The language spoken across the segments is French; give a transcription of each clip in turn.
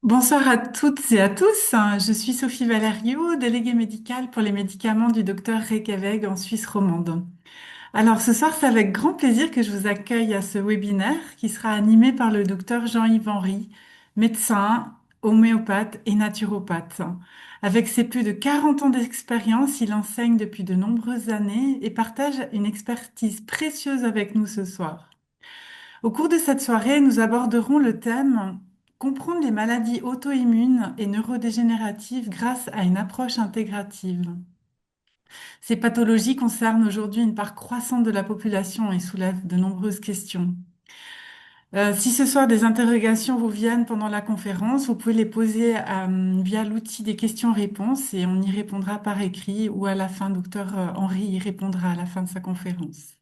Bonsoir à toutes et à tous. Je suis Sophie Valerio, déléguée médicale pour les médicaments du docteur Reykjavik en Suisse romande. Alors ce soir, c'est avec grand plaisir que je vous accueille à ce webinaire qui sera animé par le docteur Jean-Yves Henry, médecin, homéopathe et naturopathe. Avec ses plus de 40 ans d'expérience, il enseigne depuis de nombreuses années et partage une expertise précieuse avec nous ce soir. Au cours de cette soirée, nous aborderons le thème Comprendre les maladies auto-immunes et neurodégénératives grâce à une approche intégrative. Ces pathologies concernent aujourd'hui une part croissante de la population et soulèvent de nombreuses questions. Si ce soir des interrogations vous viennent pendant la conférence, vous pouvez les poser via l'outil des questions-réponses et on y répondra par écrit ou à la fin, docteur Henry y répondra à la fin de sa conférence.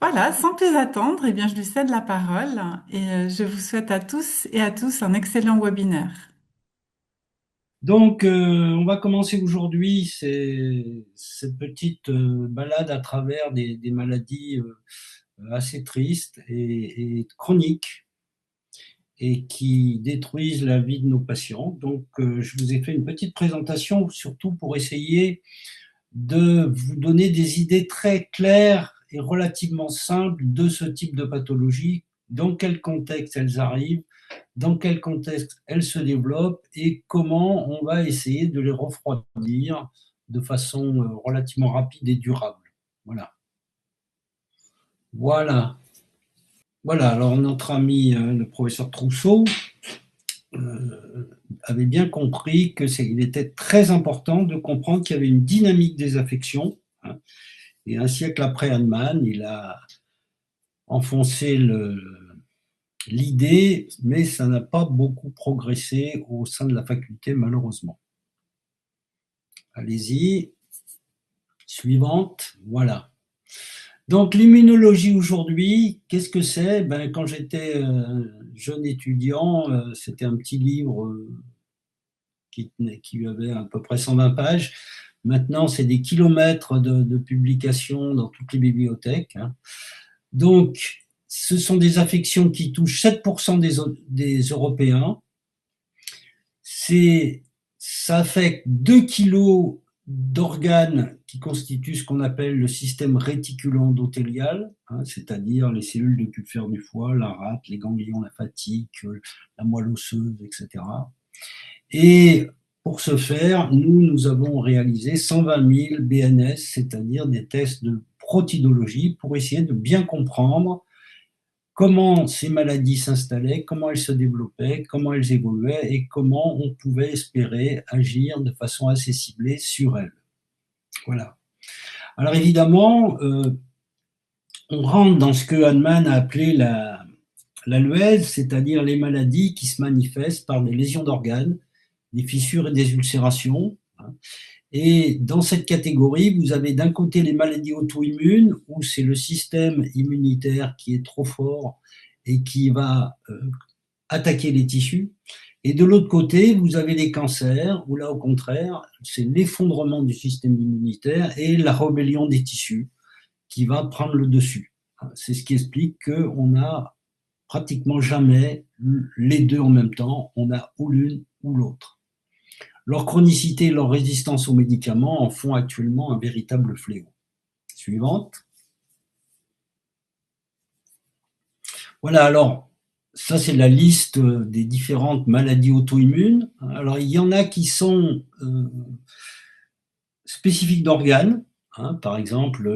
Voilà, sans plus attendre, eh bien, je lui cède la parole et je vous souhaite à tous et à tous un excellent webinaire. On va commencer aujourd'hui cette petite balade à travers des maladies assez tristes et chroniques et qui détruisent la vie de nos patients. Je vous ai fait une petite présentation, surtout pour essayer de vous donner des idées très claires et relativement simples de ce type de pathologie, dans quel contexte elles arrivent, dans quel contexte elles se développent et comment on va essayer de les refroidir de façon relativement rapide et durable. Voilà. Voilà. Voilà. Alors, notre ami, le professeur Trousseau, avait bien compris qu'il était très important de comprendre qu'il y avait une dynamique des affections, hein. Et un siècle après Hahnemann, il a enfoncé l'idée, mais ça n'a pas beaucoup progressé au sein de la faculté, malheureusement. Allez-y. Suivante. Voilà. Donc, l'immunologie aujourd'hui, qu'est-ce que c'est? Ben, quand j'étais jeune étudiant, c'était un petit livre qui avait à peu près 120 pages. Maintenant, c'est des kilomètres de publications dans toutes les bibliothèques, hein. Donc, ce sont des affections qui touchent 7% des Européens. Ça affecte 2 kilos d'organes qui constituent ce qu'on appelle le système réticulo-endothélial, hein, c'est-à-dire les cellules de Kupfer du foie, la rate, les ganglions lymphatiques, la moelle osseuse, etc. Et pour ce faire, nous avons réalisé 120 000 BNS, c'est-à-dire des tests de protidologie, pour essayer de bien comprendre comment ces maladies s'installaient, comment elles se développaient, comment elles évoluaient et comment on pouvait espérer agir de façon assez ciblée sur elles. Voilà. Alors évidemment, on rentre dans ce que Hahnemann a appelé la LUES, c'est-à-dire les maladies qui se manifestent par des lésions d'organes, des fissures et des ulcérations, hein. Et dans cette catégorie, vous avez d'un côté les maladies auto-immunes, où c'est le système immunitaire qui est trop fort et qui va attaquer les tissus. Et de l'autre côté, vous avez les cancers, où là, au contraire, c'est l'effondrement du système immunitaire et la rébellion des tissus qui va prendre le dessus. C'est ce qui explique qu'on a pratiquement jamais les deux en même temps, on a ou l'une ou l'autre. Leur chronicité et leur résistance aux médicaments en font actuellement un véritable fléau. Suivante. Voilà, alors, ça c'est la liste des différentes maladies auto-immunes. Alors, il y en a qui sont spécifiques d'organes, hein, par exemple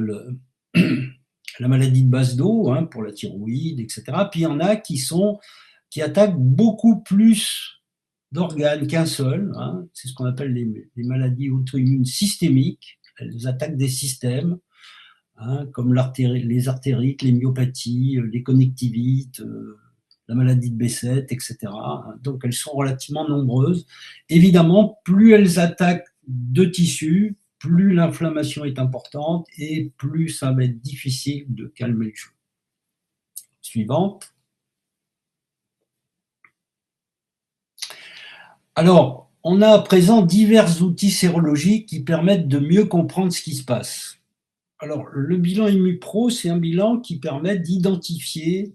la maladie de base d'eau, hein, pour la thyroïde, etc. Puis il y en a qui attaquent beaucoup plus d'organes qu'un seul, hein. C'est ce qu'on appelle les maladies auto-immunes systémiques. Elles attaquent des systèmes, hein, comme les artérites, les myopathies, les connectivites, la maladie de Behçet, etc. Donc elles sont relativement nombreuses. Évidemment, plus elles attaquent de tissus, plus l'inflammation est importante et plus ça va être difficile de calmer le jeu. Suivante. Alors, on a à présent divers outils sérologiques qui permettent de mieux comprendre ce qui se passe. Alors, le bilan ImmuPro, c'est un bilan qui permet d'identifier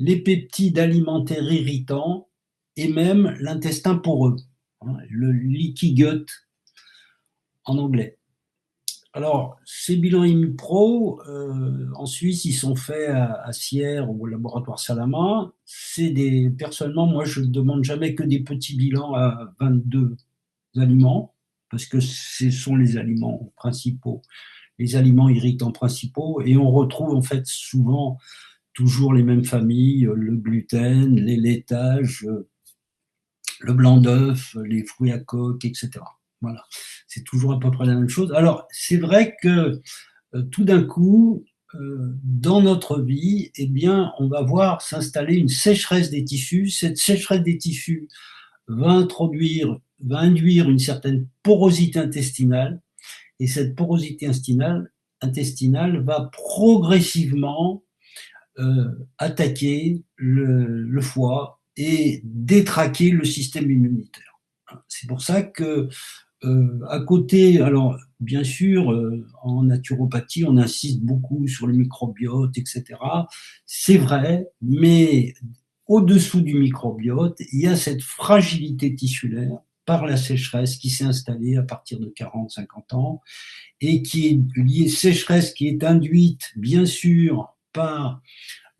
les peptides alimentaires irritants et même l'intestin poreux, hein, le leaky gut en anglais. Alors, ces bilans IMUPRO, en Suisse, ils sont faits à Sierre ou au laboratoire Salama. Personnellement, moi, je ne demande jamais que des petits bilans à 22 aliments, parce que ce sont les aliments principaux, les aliments irritants principaux, et on retrouve en fait souvent toujours les mêmes familles, le gluten, les laitages, le blanc d'œuf, les fruits à coque, etc. Voilà, c'est toujours à peu près la même chose. Alors, c'est vrai que tout d'un coup, dans notre vie, eh bien, on va voir s'installer une sécheresse des tissus. Cette sécheresse des tissus va induire une certaine porosité intestinale, et cette porosité intestinale va progressivement attaquer le foie et détraquer le système immunitaire. C'est pour ça que à côté, alors bien sûr, en naturopathie, on insiste beaucoup sur le microbiote, etc. C'est vrai, mais au-dessous du microbiote, il y a cette fragilité tissulaire par la sécheresse qui s'est installée à partir de 40-50 ans et qui est liée, sécheresse qui est induite, bien sûr, par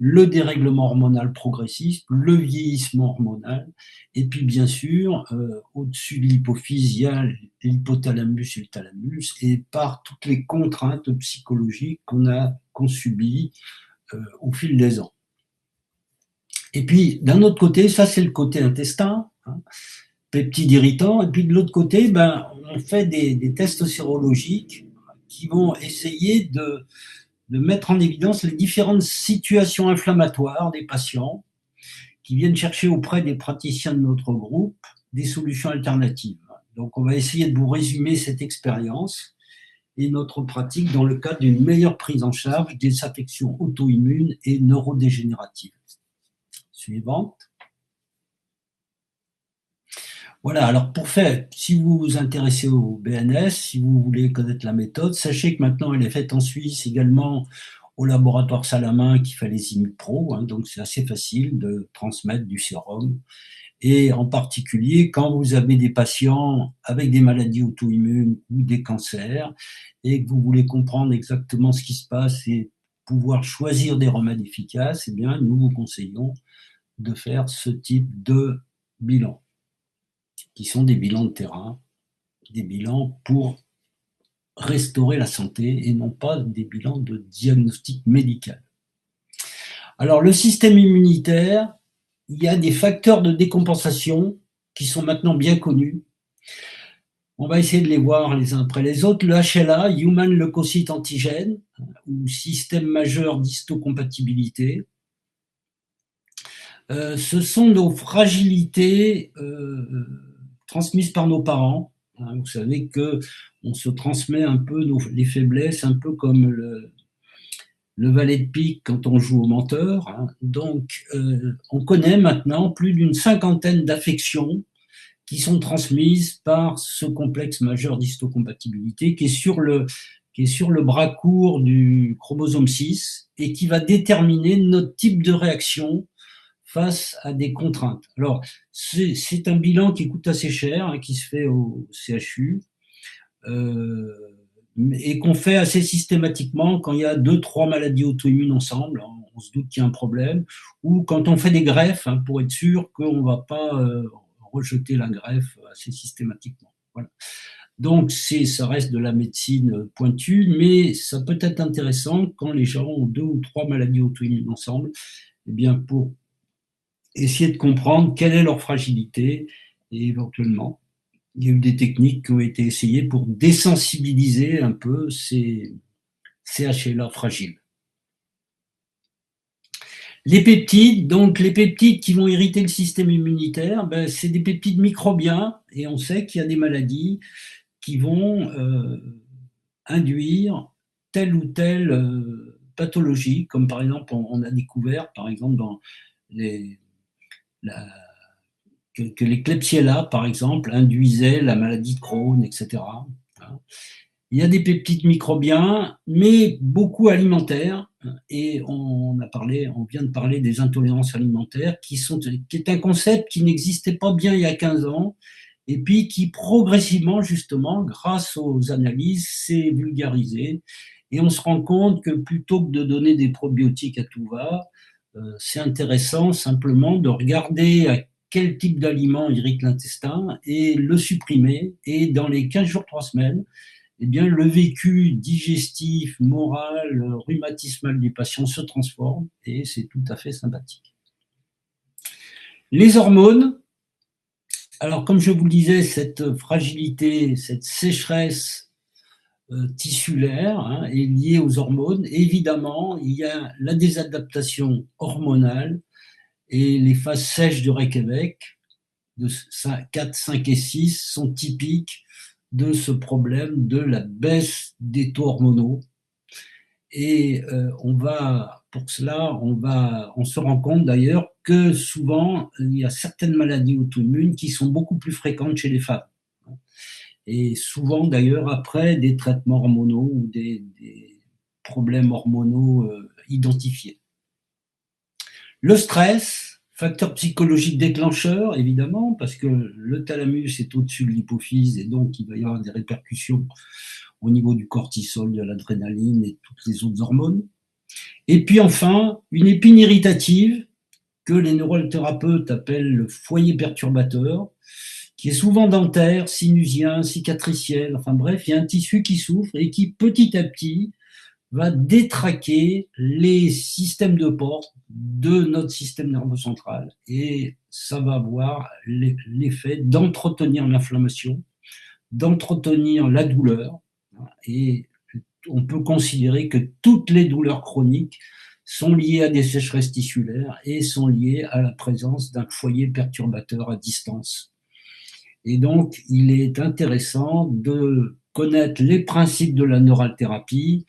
le dérèglement hormonal progressif, le vieillissement hormonal, et puis bien sûr, au-dessus de l'hypophyse, il y a l'hypothalamus et le thalamus, et par toutes les contraintes psychologiques qu'on subit au fil des ans. Et puis, d'un autre côté, ça c'est le côté intestin, hein, peptides irritants, et puis de l'autre côté, ben, on fait des tests sérologiques qui vont essayer de mettre en évidence les différentes situations inflammatoires des patients qui viennent chercher auprès des praticiens de notre groupe des solutions alternatives. Donc, on va essayer de vous résumer cette expérience et notre pratique dans le cadre d'une meilleure prise en charge des affections auto-immunes et neurodégénératives. Suivante. Voilà, alors pour faire, si vous vous intéressez au BNS, si vous voulez connaître la méthode, sachez que maintenant elle est faite en Suisse également au laboratoire Salamin qui fait les IMUPRO, hein, donc c'est assez facile de transmettre du sérum. Et en particulier, quand vous avez des patients avec des maladies auto-immunes ou des cancers et que vous voulez comprendre exactement ce qui se passe et pouvoir choisir des remèdes efficaces, eh bien, nous vous conseillons de faire ce type de bilan, qui sont des bilans de terrain, des bilans pour restaurer la santé et non pas des bilans de diagnostic médical. Alors, le système immunitaire, il y a des facteurs de décompensation qui sont maintenant bien connus. On va essayer de les voir les uns après les autres. Le HLA, Human Leukocyte Antigen, ou système majeur d'histocompatibilité. Ce sont nos fragilités transmises par nos parents. Vous savez qu'on se transmet un peu les faiblesses, un peu comme le valet de pique quand on joue au menteur. Donc, on connaît maintenant plus d'une cinquantaine d'affections qui sont transmises par ce complexe majeur d'histocompatibilité qui est sur le bras court du chromosome 6 et qui va déterminer notre type de réaction face à des contraintes. Alors, c'est un bilan qui coûte assez cher, hein, qui se fait au CHU, et qu'on fait assez systématiquement quand il y a 2-3 maladies auto-immunes ensemble, hein, on se doute qu'il y a un problème, ou quand on fait des greffes, hein, pour être sûr qu'on ne va pas rejeter la greffe assez systématiquement. Voilà. Donc, ça reste de la médecine pointue, mais ça peut être intéressant quand les gens ont 2 ou 3 maladies auto-immunes ensemble, eh bien, pour essayer de comprendre quelle est leur fragilité et éventuellement, il y a eu des techniques qui ont été essayées pour désensibiliser un peu ces HLA fragiles. Les peptides, donc les peptides qui vont irriter le système immunitaire, ben, c'est des peptides microbiens et on sait qu'il y a des maladies qui vont induire telle ou telle pathologie, comme par exemple on a découvert par exemple dans la, que les Klebsiella, par exemple, induisaient la maladie de Crohn, etc. Il y a des peptides microbiens, mais beaucoup alimentaires. Et on vient de parler des intolérances alimentaires, qui est un concept qui n'existait pas bien il y a 15 ans, et puis qui progressivement, justement, grâce aux analyses, s'est vulgarisé. Et on se rend compte que plutôt que de donner des probiotiques à tout va, c'est intéressant simplement de regarder à quel type d'aliment irrite l'intestin et le supprimer. Et dans les 15 jours, 3 semaines, eh bien, le vécu digestif, moral, rhumatismal du patient se transforme et c'est tout à fait sympathique. Les hormones, alors comme je vous le disais, cette fragilité, cette sécheresse tissulaire hein, est liée aux hormones. Et évidemment, il y a la désadaptation hormonale et les phases sèches de Reykjavik de 4, 5 et 6 sont typiques de ce problème de la baisse des taux hormonaux. Et pour cela, on se rend compte d'ailleurs que souvent, il y a certaines maladies auto-immunes qui sont beaucoup plus fréquentes chez les femmes. Et souvent d'ailleurs après des traitements hormonaux ou des problèmes hormonaux identifiés. Le stress, facteur psychologique déclencheur, évidemment, parce que le thalamus est au-dessus de l'hypophyse et donc il va y avoir des répercussions au niveau du cortisol, de l'adrénaline et toutes les autres hormones. Et puis enfin, une épine irritative que les neurothérapeutes appellent le foyer perturbateur, qui est souvent dentaire, sinusien, cicatriciel, enfin bref, il y a un tissu qui souffre et qui petit à petit va détraquer les systèmes de porte de notre système nerveux central et ça va avoir l'effet d'entretenir l'inflammation, d'entretenir la douleur et on peut considérer que toutes les douleurs chroniques sont liées à des sécheresses tissulaires et sont liées à la présence d'un foyer perturbateur à distance. Et donc, il est intéressant de connaître les principes de la neuralthérapie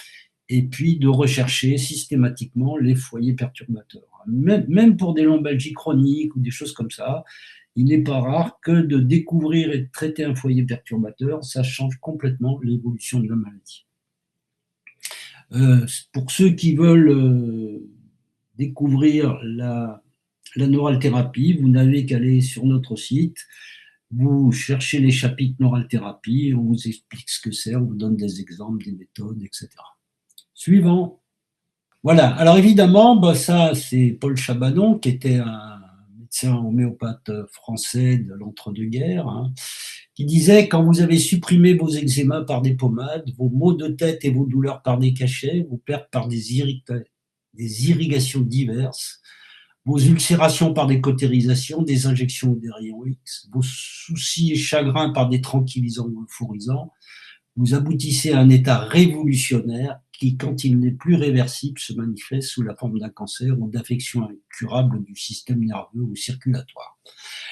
et puis de rechercher systématiquement les foyers perturbateurs. Même pour des lombalgies chroniques ou des choses comme ça, il n'est pas rare que de découvrir et de traiter un foyer perturbateur, ça change complètement l'évolution de la maladie. Pour ceux qui veulent découvrir la neuralthérapie, vous n'avez qu'à aller sur notre site, vous cherchez les chapitres neuralthérapie, on vous explique ce que c'est, on vous donne des exemples, des méthodes, etc. Suivant. Voilà, alors évidemment, bah ça c'est Paul Chabanon qui était un médecin homéopathe français de l'entre-deux-guerres, hein, qui disait quand vous avez supprimé vos eczémas par des pommades, vos maux de tête et vos douleurs par des cachets, vos pertes par des irrigations diverses, vos ulcérations par des cautérisations, des injections ou des rayons X, vos soucis et chagrins par des tranquillisants ou euphorisants, vous aboutissez à un état révolutionnaire qui, quand il n'est plus réversible, se manifeste sous la forme d'un cancer ou d'affection incurable du système nerveux ou circulatoire.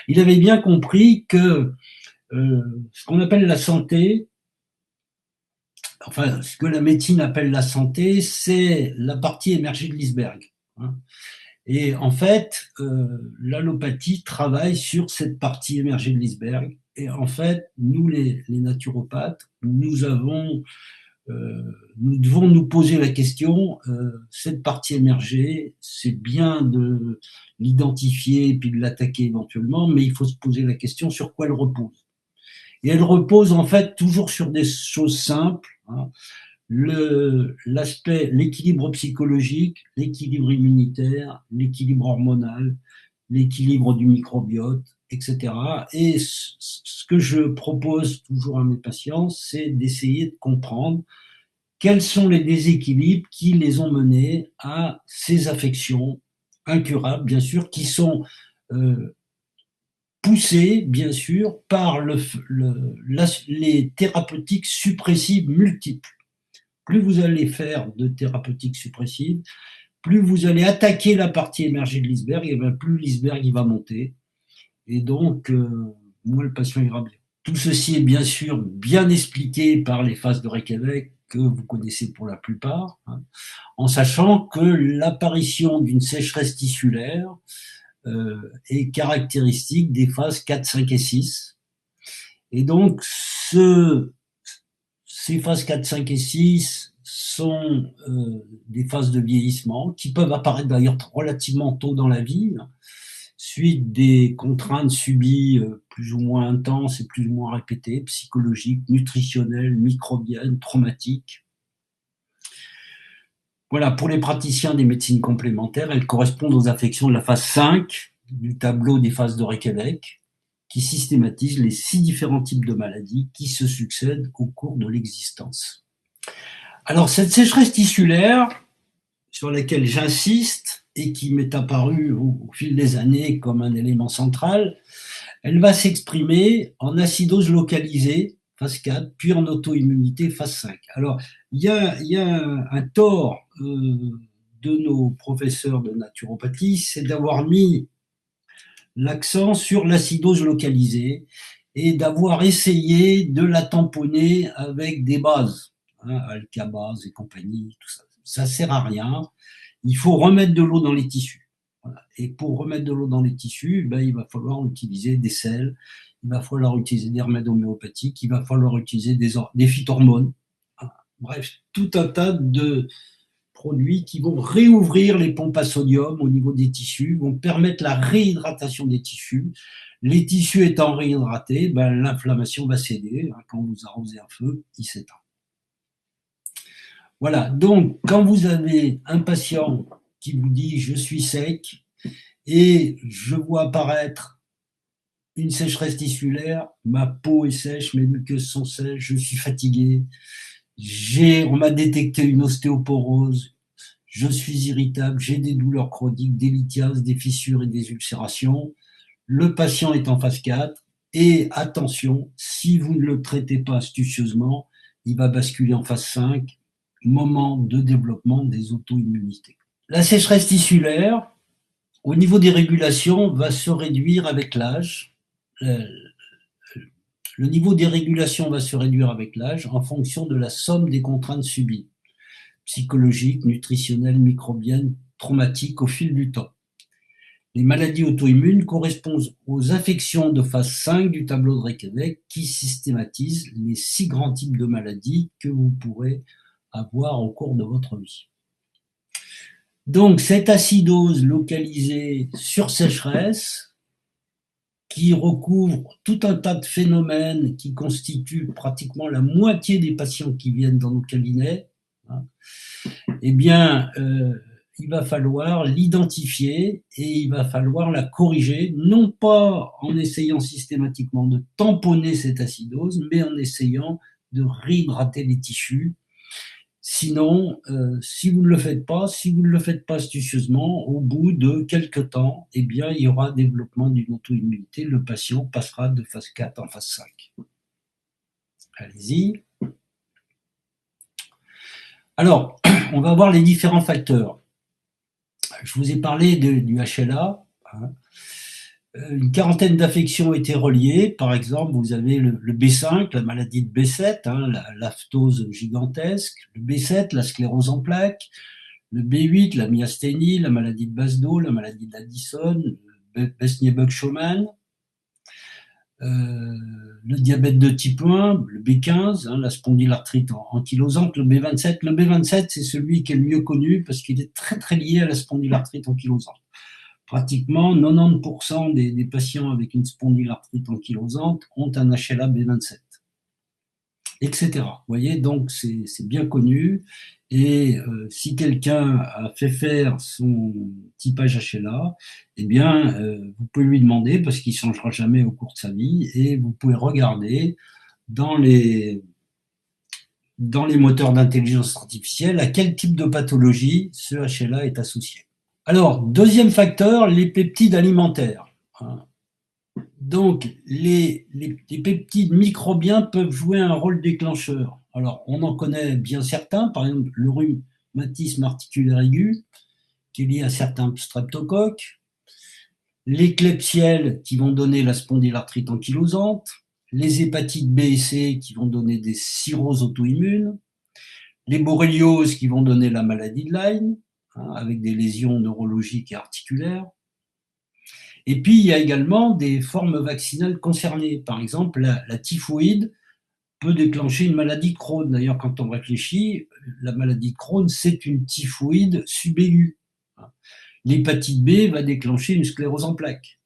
Il avait bien compris que ce qu'on appelle la santé, enfin, ce que la médecine appelle la santé, c'est la partie émergée de l'iceberg. Hein. Et en fait, l'allopathie travaille sur cette partie émergée de l'iceberg. Et en fait, nous, les naturopathes, nous devons nous poser la question, cette partie émergée, c'est bien de l'identifier et puis de l'attaquer éventuellement, mais il faut se poser la question sur quoi elle repose. Et elle repose en fait toujours sur des choses simples, hein. L'équilibre psychologique, l'équilibre immunitaire, l'équilibre hormonal, l'équilibre du microbiote, etc. Et ce que je propose toujours à mes patients, c'est d'essayer de comprendre quels sont les déséquilibres qui les ont menés à ces affections incurables, bien sûr, qui sont poussées, bien sûr, par les thérapeutiques suppressives multiples. Plus vous allez faire de thérapeutiques suppressives, plus vous allez attaquer la partie émergée de l'iceberg, et bien plus l'iceberg il va monter. Et donc, moins le patient ira bien. Tout ceci est bien sûr bien expliqué par les phases de Reykjavik que vous connaissez pour la plupart, hein, en sachant que l'apparition d'une sécheresse tissulaire est caractéristique des phases 4, 5 et 6. Et donc, ces phases 4, 5 et 6 sont des phases de vieillissement qui peuvent apparaître d'ailleurs relativement tôt dans la vie, suite des contraintes subies plus ou moins intenses et plus ou moins répétées, psychologiques, nutritionnelles, microbiennes, traumatiques. Voilà, pour les praticiens des médecines complémentaires, elles correspondent aux affections de la phase 5 du tableau des phases de Reykjavik, qui systématise les 6 différents types de maladies qui se succèdent au cours de l'existence. Alors, cette sécheresse tissulaire, sur laquelle j'insiste et qui m'est apparue au fil des années comme un élément central, elle va s'exprimer en acidose localisée, phase 4, puis en auto-immunité, phase 5. Alors, il y a un tort de nos professeurs de naturopathie, c'est d'avoir mis l'accent sur l'acidose localisée et d'avoir essayé de la tamponner avec des bases, alcabase et compagnie, tout ça. Ça sert à rien. Il faut remettre de l'eau dans les tissus. Voilà. Et pour remettre de l'eau dans les tissus, ben, il va falloir utiliser des sels, il va falloir utiliser des remèdes homéopathiques, il va falloir utiliser des phytohormones. Bref, tout un tas de produits qui vont réouvrir les pompes à sodium au niveau des tissus, vont permettre la réhydratation des tissus. Les tissus étant réhydratés, ben, l'inflammation va céder. Quand vous arrosez un feu, il s'éteint. Voilà, donc quand vous avez un patient qui vous dit je suis sec et je vois apparaître une sécheresse tissulaire, ma peau est sèche, mes muqueuses sont sèches, je suis fatigué, on m'a détecté une ostéoporose, je suis irritable, j'ai des douleurs chroniques, des lithiases, des fissures et des ulcérations. Le patient est en phase 4 et attention, si vous ne le traitez pas astucieusement, il va basculer en phase 5, moment de développement des auto-immunités. La sécheresse tissulaire, au niveau des régulations, va se réduire avec l'âge. Le niveau des régulations va se réduire avec l'âge en fonction de la somme des contraintes subies, psychologiques, nutritionnelles, microbiennes, traumatiques au fil du temps. Les maladies auto-immunes correspondent aux affections de phase 5 du tableau de Reykjavik qui systématisent les 6 grands types de maladies que vous pourrez avoir au cours de votre vie. Donc, cette acidose localisée sur sécheresse, qui recouvre tout un tas de phénomènes qui constituent pratiquement la moitié des patients qui viennent dans nos cabinets, eh bien, il va falloir l'identifier et il va falloir la corriger, non pas en essayant systématiquement de tamponner cette acidose, mais en essayant de réhydrater les tissus. Sinon, si vous ne le faites pas, si vous ne le faites pas astucieusement, au bout de quelques temps, eh bien, il y aura développement d'une auto-immunité. Le patient passera de phase 4 en phase 5. Allez-y. Alors, on va voir les différents facteurs. Je vous ai parlé du HLA. Une quarantaine d'affections ont été reliées. Par exemple, vous avez le B5, la maladie de Behçet, la phtose gigantesque, le B7, la sclérose en plaques, le B8, la myasthénie, la maladie de Basedow, la maladie d'Addison, Bessnier-Buck-Schaumann, le diabète de type 1, le B15, la spondylarthrite ankylosante, le B27. Le B27, c'est celui qui est le mieux connu parce qu'il est très très lié à la spondylarthrite ankylosante. Pratiquement 90% des patients avec une spondylarthrite ankylosante ont un HLA B27, etc. Vous voyez, donc c'est bien connu. Et si quelqu'un a fait faire son typage HLA, eh bien, vous pouvez lui demander, parce qu'il ne changera jamais au cours de sa vie, et vous pouvez regarder dans les moteurs d'intelligence artificielle à quel type de pathologie ce HLA est associé. Alors, deuxième facteur, les peptides alimentaires. Donc, les peptides microbiens peuvent jouer un rôle déclencheur. Alors, on en connaît bien certains, par exemple le rhumatisme articulaire aigu, qui est lié à certains streptocoques, les klebsielles qui vont donner la spondylarthrite ankylosante, les hépatites B et C qui vont donner des cirrhoses auto-immunes, les borrélioses qui vont donner la maladie de Lyme, avec des lésions neurologiques et articulaires. Et puis, il y a également des formes vaccinales concernées. Par exemple, la typhoïde peut déclencher une maladie de Crohn. D'ailleurs, quand on réfléchit, la maladie de Crohn, c'est une typhoïde subaiguë. L'hépatite B va déclencher une sclérose en plaques.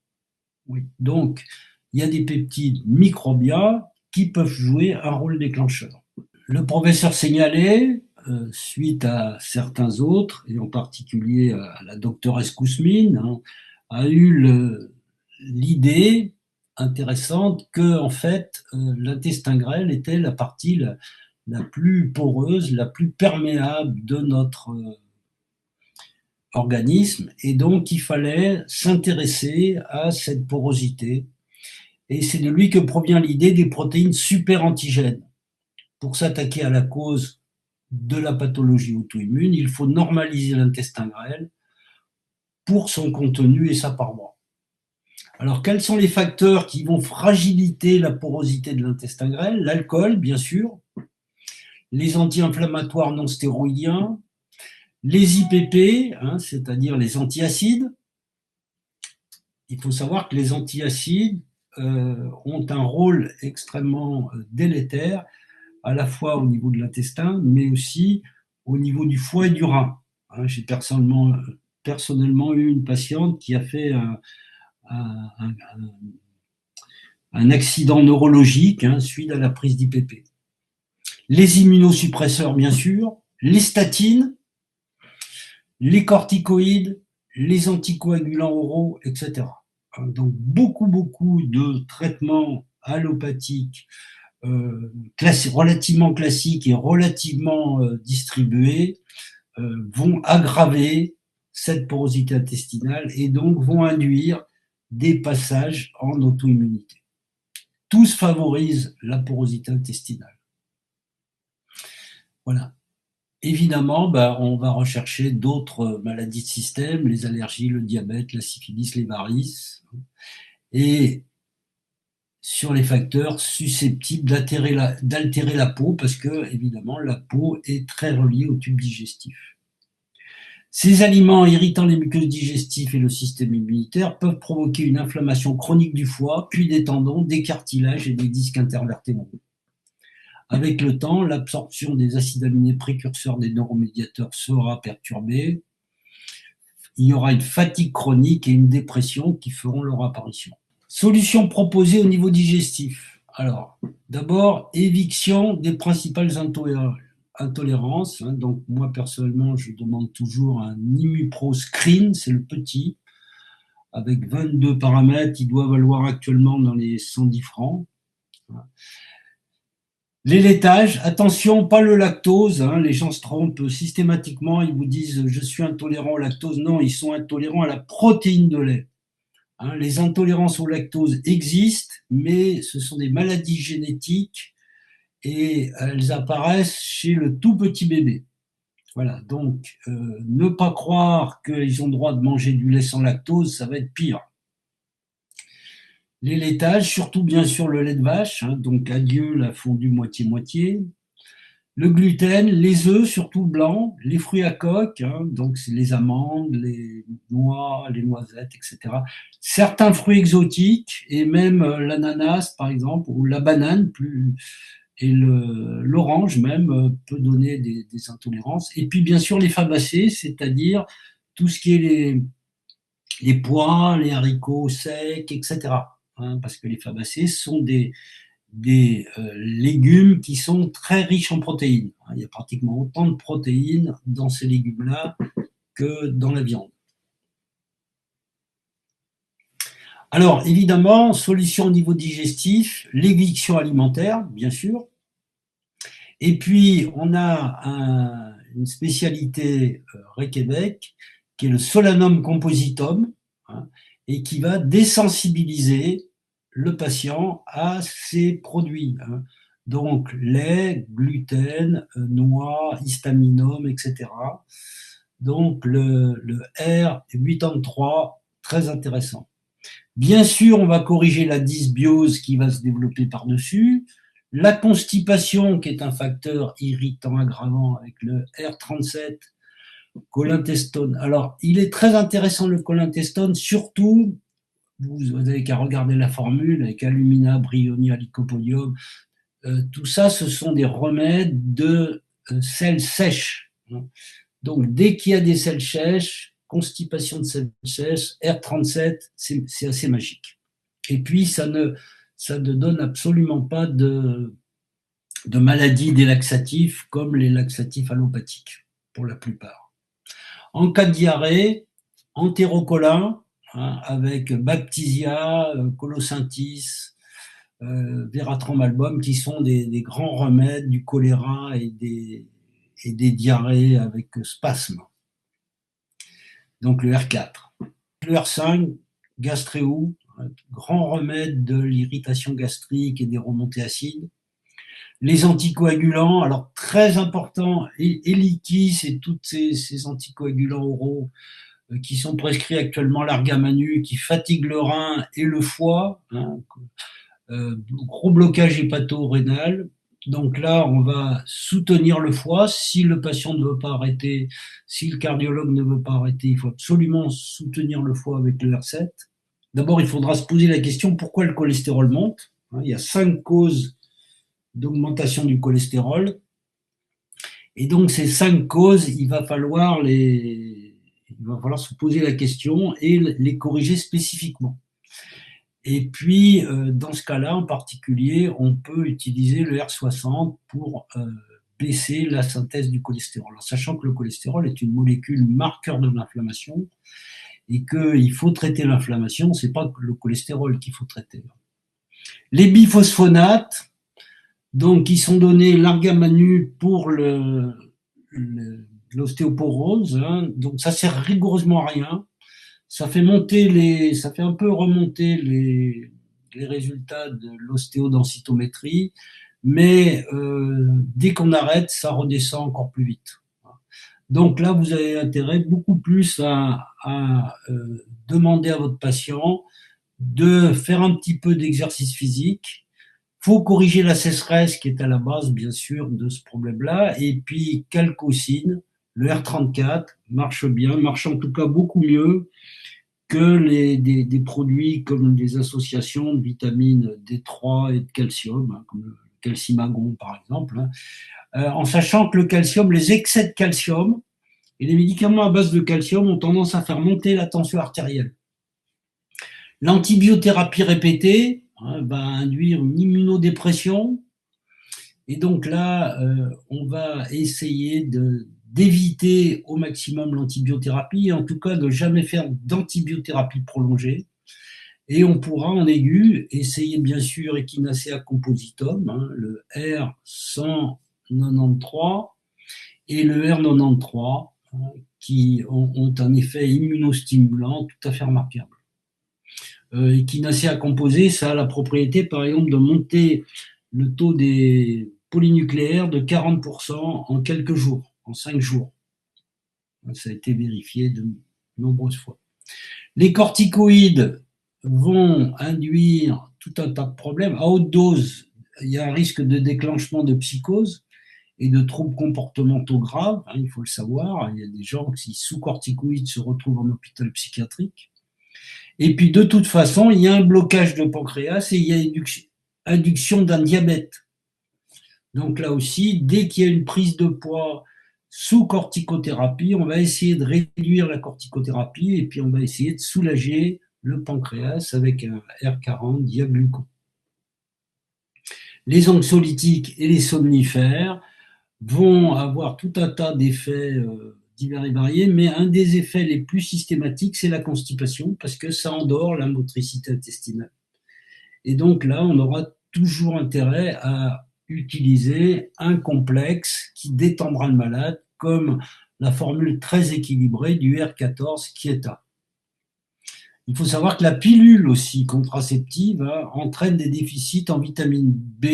Oui. Donc, il y a des peptides microbiens qui peuvent jouer un rôle déclencheur. Le professeur signalait, suite à certains autres, et en particulier à la doctoresse Kousmine, hein, a eu l'idée intéressante que, en fait, l'intestin grêle était la partie la plus poreuse, la plus perméable de notre organisme, et donc il fallait s'intéresser à cette porosité. Et c'est de lui que provient l'idée des protéines super-antigènes. Pour s'attaquer à la cause de la pathologie auto-immune, il faut normaliser l'intestin grêle pour son contenu et sa paroi. Alors, quels sont les facteurs qui vont fragiliter la porosité de l'intestin grêle? L'alcool, bien sûr, les anti-inflammatoires non stéroïdiens, les IPP, hein, c'est-à-dire les antiacides. Il faut savoir que les antiacides ont un rôle extrêmement délétère, à la fois au niveau de l'intestin, mais aussi au niveau du foie et du rein. Hein, j'ai personnellement eu une patiente qui a fait un, un, un accident neurologique, hein, suite à la prise d'IPP. Les immunosuppresseurs, bien sûr, les statines, les corticoïdes, les anticoagulants oraux, etc. Donc beaucoup de traitements allopathiques relativement classiques et relativement distribués vont aggraver cette porosité intestinale et donc vont induire des passages en auto-immunité. Tous favorisent la porosité intestinale. Voilà. Évidemment, on va rechercher d'autres maladies de système, les allergies, le diabète, la syphilis, les varices, et sur les facteurs susceptibles d'altérer la peau, parce que, évidemment, la peau est très reliée au tube digestif. Ces aliments irritant les muqueuses digestives et le système immunitaire peuvent provoquer une inflammation chronique du foie, puis des tendons, des cartilages et des disques intervertébraux. Avec le temps, l'absorption des acides aminés précurseurs des neuromédiateurs sera perturbée. Il y aura une fatigue chronique et une dépression qui feront leur apparition. Solutions proposées au niveau digestif. Alors, d'abord, éviction des principales intolérances. Hein. Donc, moi, personnellement, je demande toujours un Imupro Screen, c'est le petit, avec 22 paramètres. Il doit valoir actuellement dans les 110 francs. Les laitages, attention, pas le lactose, hein, les gens se trompent systématiquement, ils vous disent je suis intolérant au lactose. Non, ils sont intolérants à la protéine de lait. Hein, les intolérances au lactose existent, mais ce sont des maladies génétiques et elles apparaissent chez le tout petit bébé. Voilà, donc ne pas croire qu'ils ont le droit de manger du lait sans lactose, ça va être pire. Les laitages, surtout bien sûr le lait de vache, hein, donc adieu la fondue moitié-moitié. Le gluten, les œufs, surtout blancs, les fruits à coque, hein, donc c'est les amandes, les noix, les noisettes, etc. Certains fruits exotiques et même l'ananas par exemple ou la banane et l'orange même peut donner des intolérances. Et puis bien sûr les fabacées, c'est-à-dire tout ce qui est les pois, les haricots secs, etc. Hein, parce que les fabacées sont des légumes qui sont très riches en protéines. Il y a pratiquement autant de protéines dans ces légumes-là que dans la viande. Alors, évidemment, solution au niveau digestif, l'éviction alimentaire, bien sûr. Et puis, on a une spécialité Québec, qui est le Solanum compositum, hein, et qui va désensibiliser le patient à ces produits. Hein. Donc, lait, gluten, noix, histaminum, etc. Donc, le R83, très intéressant. Bien sûr, on va corriger la dysbiose qui va se développer par-dessus. La constipation, qui est un facteur irritant aggravant avec le R37, colintestone. Alors, il est très intéressant le colintestone, surtout vous n'avez qu'à regarder la formule avec alumina, bryonia, lycopodium. Tout ça, ce sont des remèdes de selles sèches. Donc, dès qu'il y a des selles sèches, constipation de selles sèches, R37, c'est assez magique. Et puis, ça ne donne absolument pas de maladies des laxatifs comme les laxatifs allopathiques, pour la plupart. En cas de diarrhée, entérocolin, hein, avec Bactisia, Colocyntis, Veratrum album, qui sont des grands remèdes du choléra et des diarrhées avec spasme. Donc le R4. Le R5, Gastréou, grand remède de l'irritation gastrique et des remontées acides. Les anticoagulants, alors très important, Eliquis et tous ces anticoagulants oraux qui sont prescrits actuellement, l'argamanu, qui fatigue le rein et le foie, hein, gros blocage hépato-rénal. Donc là, on va soutenir le foie. Si le patient ne veut pas arrêter, si le cardiologue ne veut pas arrêter, il faut absolument soutenir le foie avec le R7. D'abord, il faudra se poser la question pourquoi le cholestérol monte. Il y a 5 causes d'augmentation du cholestérol. Et donc, ces 5 causes, il va falloir se poser la question et les corriger spécifiquement. Et puis, dans ce cas-là, en particulier, on peut utiliser le R60 pour baisser la synthèse du cholestérol. Alors, sachant que le cholestérol est une molécule marqueur de l'inflammation et qu'il faut traiter l'inflammation, ce n'est pas le cholestérol qu'il faut traiter. Les biphosphonates, donc, qui sont donnés l'argamanu pour l'ostéoporose, hein, donc ça sert rigoureusement à rien. Ça fait un peu remonter les résultats de l'ostéodensitométrie, mais dès qu'on arrête, ça redescend encore plus vite. Donc là, vous avez intérêt beaucoup plus à demander à votre patient de faire un petit peu d'exercice physique. Il faut corriger la sécheresse qui est à la base, bien sûr, de ce problème-là. Et puis, calcocine, le R34 marche bien, marche en tout cas beaucoup mieux que des produits comme des associations de vitamines D3 et de calcium, hein, comme le calcimagon par exemple, hein, en sachant que le calcium, les excès de calcium et les médicaments à base de calcium ont tendance à faire monter la tension artérielle. L'antibiothérapie répétée va induire une immunodépression, et donc là, on va essayer d'éviter au maximum l'antibiothérapie, et en tout cas de jamais faire d'antibiothérapie prolongée. Et on pourra en aigu essayer bien sûr Echinacea compositum, hein, le R193 et le R93, hein, qui ont un effet immunostimulant tout à fait remarquable. Echinacea composé, ça a la propriété par exemple de monter le taux des polynucléaires de 40% en quelques jours, en 5 jours. Ça a été vérifié de nombreuses fois. Les corticoïdes vont induire tout un tas de problèmes. À haute dose, il y a un risque de déclenchement de psychose et de troubles comportementaux graves, hein, il faut le savoir. Il y a des gens qui, sous corticoïdes, se retrouvent en hôpital psychiatrique. Et puis, de toute façon, il y a un blocage de pancréas et il y a induction d'un diabète. Donc là aussi, dès qu'il y a une prise de poids sous corticothérapie, on va essayer de réduire la corticothérapie et puis on va essayer de soulager le pancréas avec un R40 diaglucon. Les anxiolytiques et les somnifères vont avoir tout un tas d'effets divers et variés, mais un des effets les plus systématiques, c'est la constipation, parce que ça endort la motricité intestinale. Et donc là, on aura toujours intérêt à utiliser un complexe qui détendra le malade, comme la formule très équilibrée du R14 Quieta. Il faut savoir que la pilule aussi contraceptive entraîne des déficits en vitamine B,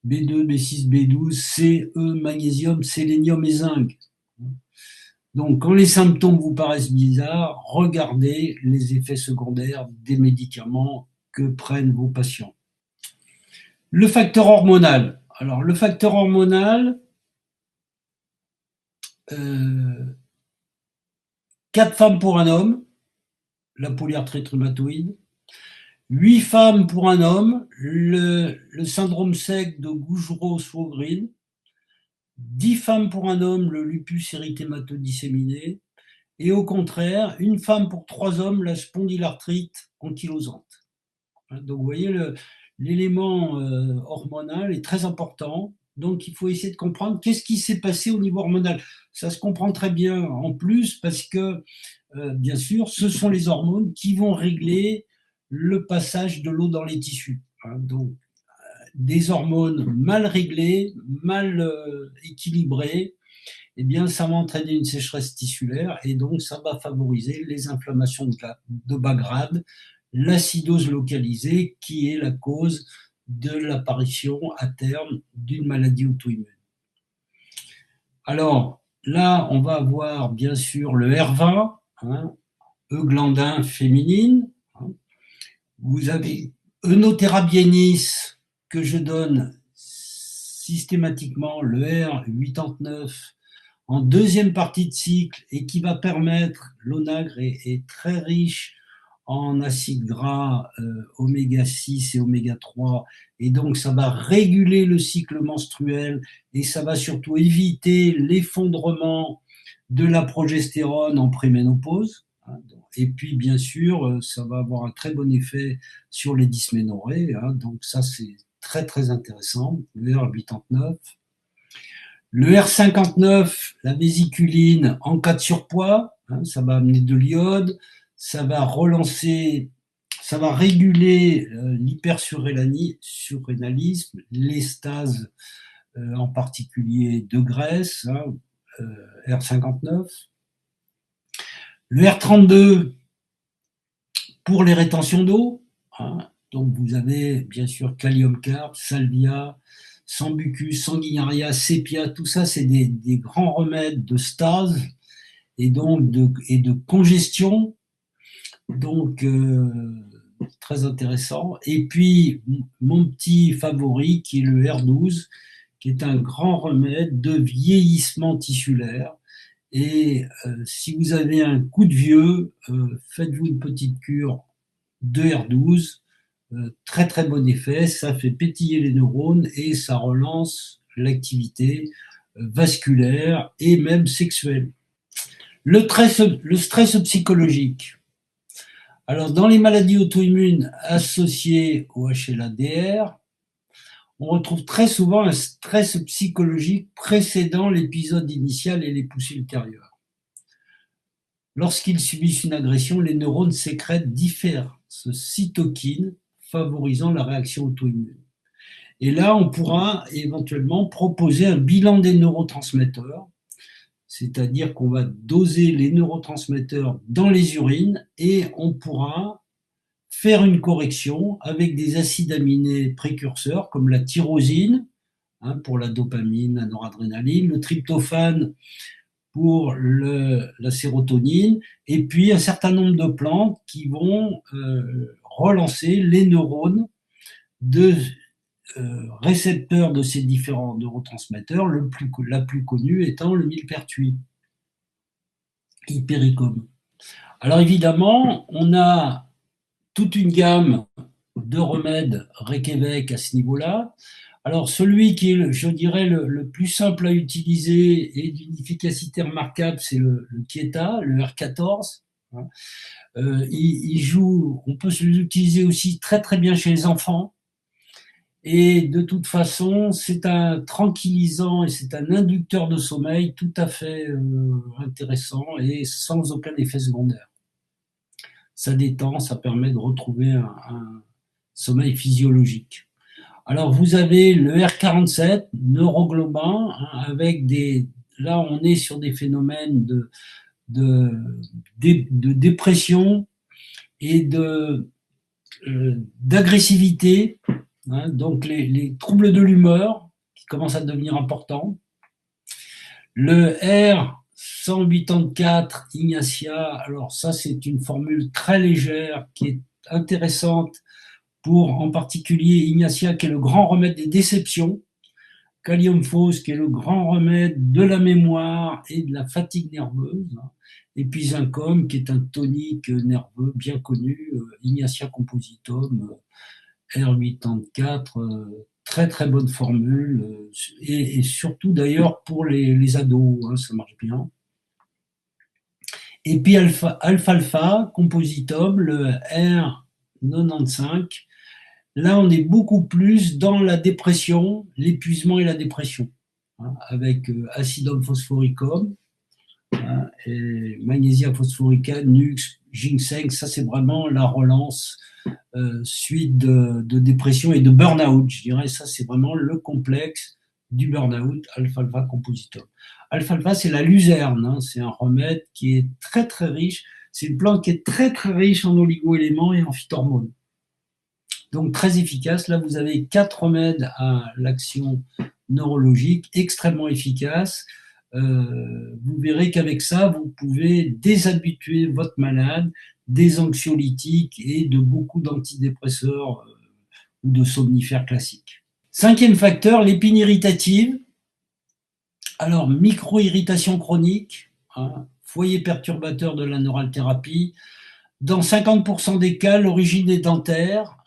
B2, B6, B12, C, E, magnésium, sélénium et zinc. Donc, quand les symptômes vous paraissent bizarres, regardez les effets secondaires des médicaments que prennent vos patients. Le facteur hormonal. Alors, le facteur hormonal, 4 femmes pour un homme, la polyarthrite rhumatoïde. 8 femmes pour un homme, le syndrome sec de Gougerot-Swogren, 10 femmes pour un homme, le lupus érythématodisséminé, et au contraire, une femme pour 3 hommes, la spondylarthrite ankylosante. Donc vous voyez, l'élément hormonal est très important. Donc il faut essayer de comprendre qu'est-ce qui s'est passé au niveau hormonal. Ça se comprend très bien en plus parce que, bien sûr, ce sont les hormones qui vont régler le passage de l'eau dans les tissus. Donc des hormones mal réglées, mal équilibrées, eh bien, ça va entraîner une sécheresse tissulaire et donc ça va favoriser les inflammations de bas grade, l'acidose localisée qui est la cause de l'apparition à terme d'une maladie auto-immune. Alors là, on va avoir bien sûr le R20, euglandin féminine. Vous avez Eunothera bienis que je donne systématiquement, le R89 en deuxième partie de cycle et qui va permettre, l'onagre est très riche en acides gras oméga 6 et oméga 3 et donc ça va réguler le cycle menstruel et ça va surtout éviter l'effondrement de la progestérone en préménopause. Et puis bien sûr, ça va avoir un très bon effet sur les dysménorrhées, donc ça c'est très très intéressant, le R89. Le R59, la vésiculine en cas de surpoids, ça va amener de l'iode, ça va relancer, ça va réguler l'hypersurrénalisme, les stases en particulier de graisse, R59. Le R32 pour les rétentions d'eau, donc vous avez bien sûr Kalium Carb, Salvia, Sambucus, Sanguinaria, Sépia, tout ça c'est des grands remèdes de stase et donc de congestion, donc très intéressant. Et puis mon petit favori qui est le R12, qui est un grand remède de vieillissement tissulaire. Et si vous avez un coup de vieux, faites-vous une petite cure de R12. Très très bon effet, ça fait pétiller les neurones et ça relance l'activité vasculaire et même sexuelle. Le stress psychologique. Alors dans les maladies auto-immunes associées au HLA-DR, on retrouve très souvent un stress psychologique précédant l'épisode initial et les poussées ultérieures. Lorsqu'ils subissent une agression, les neurones sécrètent diverses cytokines favorisant la réaction auto-immune. Et là, on pourra éventuellement proposer un bilan des neurotransmetteurs, c'est-à-dire qu'on va doser les neurotransmetteurs dans les urines et on pourra faire une correction avec des acides aminés précurseurs comme la tyrosine, pour la dopamine, la noradrénaline, le tryptophane pour la sérotonine, et puis un certain nombre de plantes qui vont relancer les neurones de récepteurs de ces différents neurotransmetteurs, la plus connue étant le millepertuis, hypericum. Alors évidemment, on a toute une gamme de remèdes Reykjavik à ce niveau-là. Alors celui qui est, je dirais, le plus simple à utiliser et d'une efficacité remarquable, c'est le Kieta, le R14. Il joue, on peut l'utiliser aussi très très bien chez les enfants. Et de toute façon, c'est un tranquillisant et c'est un inducteur de sommeil tout à fait intéressant et sans aucun effet secondaire. Ça détend, ça permet de retrouver un sommeil physiologique. Alors vous avez le R47, neuroglobin, avec là on est sur des phénomènes de dépression et d'agressivité, donc les troubles de l'humeur qui commencent à devenir importants. Le R184 Ignacia, alors ça c'est une formule très légère qui est intéressante pour en particulier Ignacia qui est le grand remède des déceptions, Kalium Phos qui est le grand remède de la mémoire et de la fatigue nerveuse, et puis Zincom, qui est un tonique nerveux bien connu, Ignatia compositum, R84, très très bonne formule, et surtout d'ailleurs pour les ados, hein, ça marche bien. Et puis alfalfa, compositum, le R95. Là, on est beaucoup plus dans la dépression, l'épuisement et la dépression, hein, avec acidum phosphoricum, hein, et magnésia phosphorica, nux, ginseng. Ça, c'est vraiment la relance suite de dépression et de burn-out. Je dirais, ça, c'est vraiment le complexe du burn-out, alfalfa compositum. Alfalfa, c'est la luzerne, hein, c'est un remède qui est très très riche. C'est une plante qui est très très riche en oligo-éléments et en phytohormones. Donc très efficace. Là, vous avez 4 remèdes à l'action neurologique extrêmement efficaces. Vous verrez qu'avec ça, vous pouvez déshabituer votre malade des anxiolytiques et de beaucoup d'antidépresseurs ou de somnifères classiques. 5e facteur, l'épine irritative. Alors, micro-irritation chronique, hein, foyer perturbateur de la neuralthérapie. Dans 50% des cas, l'origine est dentaire.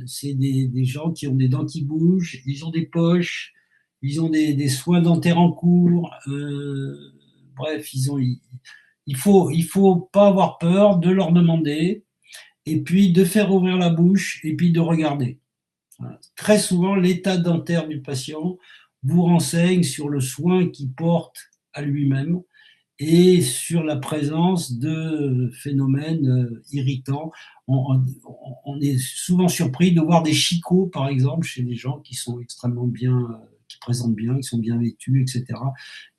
C'est des gens qui ont des dents qui bougent, ils ont des poches, ils ont des soins dentaires en cours. Bref, il faut pas avoir peur de leur demander et puis de faire ouvrir la bouche et puis de regarder. Voilà. Très souvent, l'état dentaire du patient vous renseigne sur le soin qu'il porte à lui-même et sur la présence de phénomènes irritants. On est souvent surpris de voir des chicots, par exemple, chez des gens qui sont extrêmement bien, qui présentent bien, qui sont bien vêtus, etc.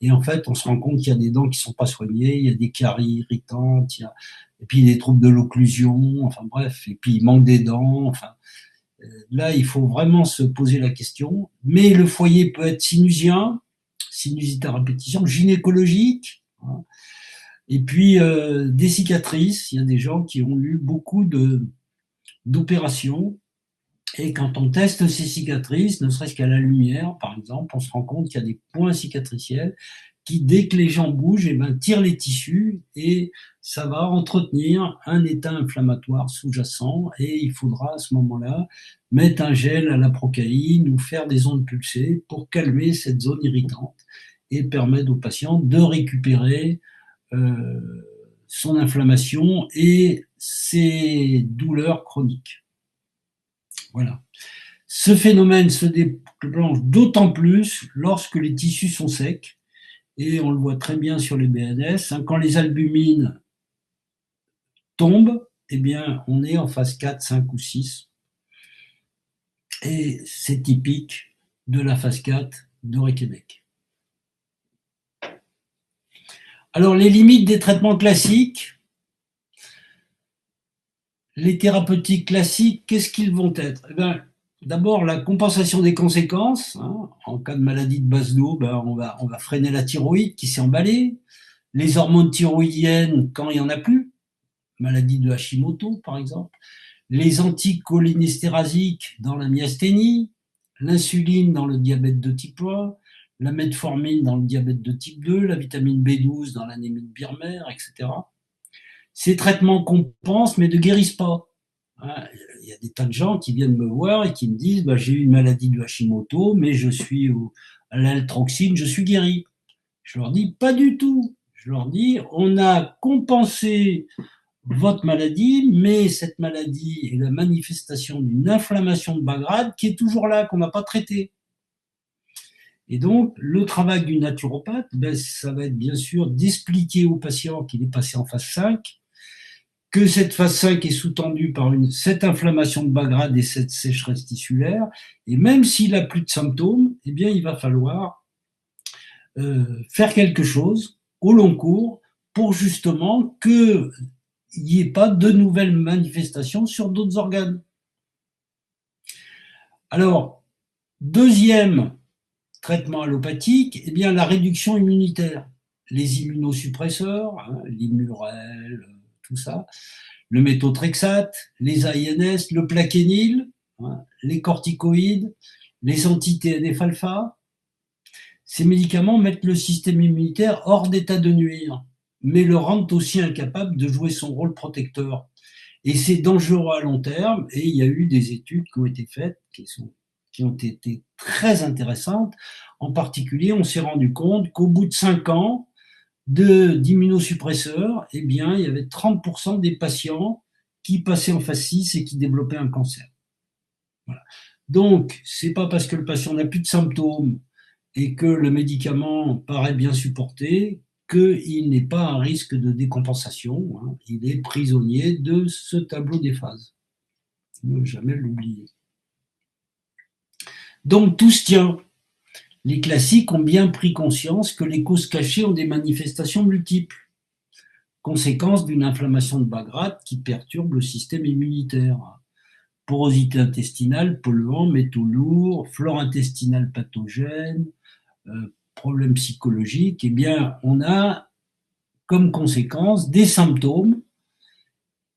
Et en fait, on se rend compte qu'il y a des dents qui ne sont pas soignées, il y a des caries irritantes, et puis des troubles de l'occlusion, enfin bref, et puis il manque des dents, enfin. Là, il faut vraiment se poser la question. Mais le foyer peut être sinusien, sinusite à répétition, gynécologique, hein. Et puis des cicatrices. Il y a des gens qui ont eu beaucoup d'opérations. Et quand on teste ces cicatrices, ne serait-ce qu'à la lumière, par exemple, on se rend compte qu'il y a des points cicatriciels qui, dès que les gens bougent, eh ben, tirent les tissus et ça va entretenir un état inflammatoire sous-jacent. Et il faudra à ce moment-là mettre un gel à la procaïne ou faire des ondes pulsées pour calmer cette zone irritante et permettre au patient de récupérer son inflammation et ses douleurs chroniques. Voilà. Ce phénomène se déclenche d'autant plus lorsque les tissus sont secs, et on le voit très bien sur les BNS, hein, quand les albumines tombent, eh bien, on est en phase 4, 5 ou 6, et c'est typique de la phase 4 de Reykjavik. Alors, les limites des traitements classiques, les thérapeutiques classiques, qu'est-ce qu'ils vont être? Eh bien, d'abord, la compensation des conséquences. Hein. En cas de maladie de base d'eau, ben, on va freiner la thyroïde qui s'est emballée. Les hormones thyroïdiennes, quand il n'y en a plus, maladie de Hashimoto par exemple. Les anticholinéstérasiques dans la myasthénie, l'insuline dans le diabète de type 1, la metformine dans le diabète de type 2, la vitamine B12 dans l'anémie de Birmer, etc. Ces traitements compensent, mais ne guérissent pas. Il y a des tas de gens qui viennent me voir et qui me disent bah, j'ai eu une maladie de Hashimoto, mais je suis à l'altroxine, je suis guéri. Je leur dis pas du tout. Je leur dis on a compensé votre maladie, mais cette maladie est la manifestation d'une inflammation de bas grade qui est toujours là, qu'on n'a pas traitée. Et donc, le travail du naturopathe, ben, ça va être bien sûr d'expliquer au patient qu'il est passé en phase 5, que cette phase 5 est sous-tendue par cette inflammation de bas grade et cette sécheresse tissulaire, et même s'il n'a plus de symptômes, eh bien, il va falloir faire quelque chose au long cours pour justement qu'il n'y ait pas de nouvelles manifestations sur d'autres organes. Alors, deuxième traitement allopathique, eh bien, la réduction immunitaire. Les immunosuppresseurs, hein, l'Immurel, tout ça, le méthotrexate, les AINS, le plaquenil, hein, les corticoïdes, les anti-TNF-alpha. Ces médicaments mettent le système immunitaire hors d'état de nuire. mais le rendent aussi incapable de jouer son rôle protecteur. Et c'est dangereux à long terme, et il y a eu des études qui ont été faites, qui ont été très intéressantes. En particulier, on s'est rendu compte qu'au bout de 5 ans d'immunosuppresseurs, eh bien, il y avait 30% des patients qui passaient en phase 6 et qui développaient un cancer. Voilà. Donc, c'est pas parce que le patient n'a plus de symptômes et que le médicament paraît bien supporté qu'il n'est pas à risque de décompensation, hein. Il est prisonnier de ce tableau des phases. Ne jamais l'oublier. Donc, tout se tient. Les classiques ont bien pris conscience que les causes cachées ont des manifestations multiples, conséquence d'une inflammation de bas grade qui perturbe le système immunitaire. Porosité intestinale, polluants, métaux lourds, flore intestinale pathogène, problèmes psychologiques, eh bien, on a comme conséquence des symptômes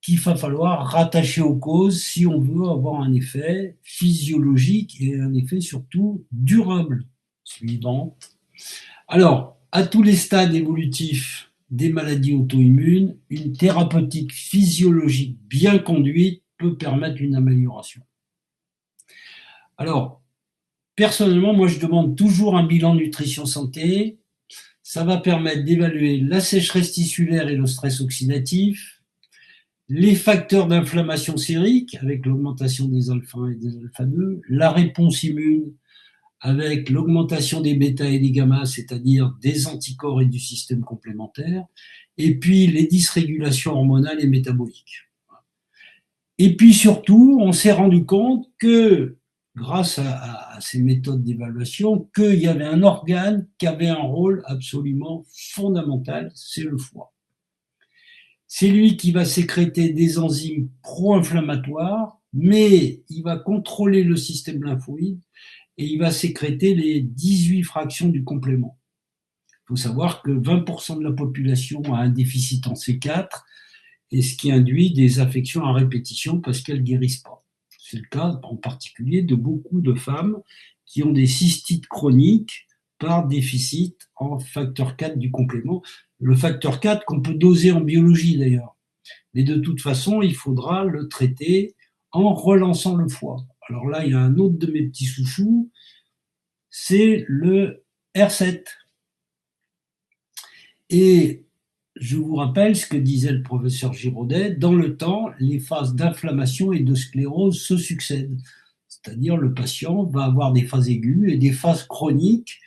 qu'il va falloir rattacher aux causes si on veut avoir un effet physiologique et un effet surtout durable. Suivante. Alors, à tous les stades évolutifs des maladies auto-immunes, une thérapeutique physiologique bien conduite peut permettre une amélioration. Alors, personnellement, moi, je demande toujours un bilan nutrition santé. Ça va permettre d'évaluer la sécheresse tissulaire et le stress oxydatif, les facteurs d'inflammation sérique avec l'augmentation des alpha-1 et des alpha-2, la réponse immune avec l'augmentation des bêta et des gamma, c'est-à-dire des anticorps et du système complémentaire, et puis les dysrégulations hormonales et métaboliques. Et puis surtout, on s'est rendu compte que, grâce à ces méthodes d'évaluation, qu'il y avait un organe qui avait un rôle absolument fondamental, c'est le foie. C'est lui qui va sécréter des enzymes pro-inflammatoires, mais il va contrôler le système lymphoïde et il va sécréter les 18 fractions du complément. Il faut savoir que 20% de la population a un déficit en C4, et ce qui induit des affections à répétition parce qu'elles ne guérissent pas. C'est le cas en particulier de beaucoup de femmes qui ont des cystites chroniques par déficit en facteur 4 du complément. Le facteur 4 qu'on peut doser en biologie d'ailleurs. Mais de toute façon, il faudra le traiter en relançant le foie. Alors là, il y a un autre de mes petits chouchous, c'est le R7. Et je vous rappelle ce que disait le professeur Giraudet, dans le temps, les phases d'inflammation et de sclérose se succèdent. C'est-à-dire le patient va avoir des phases aiguës et des phases chroniques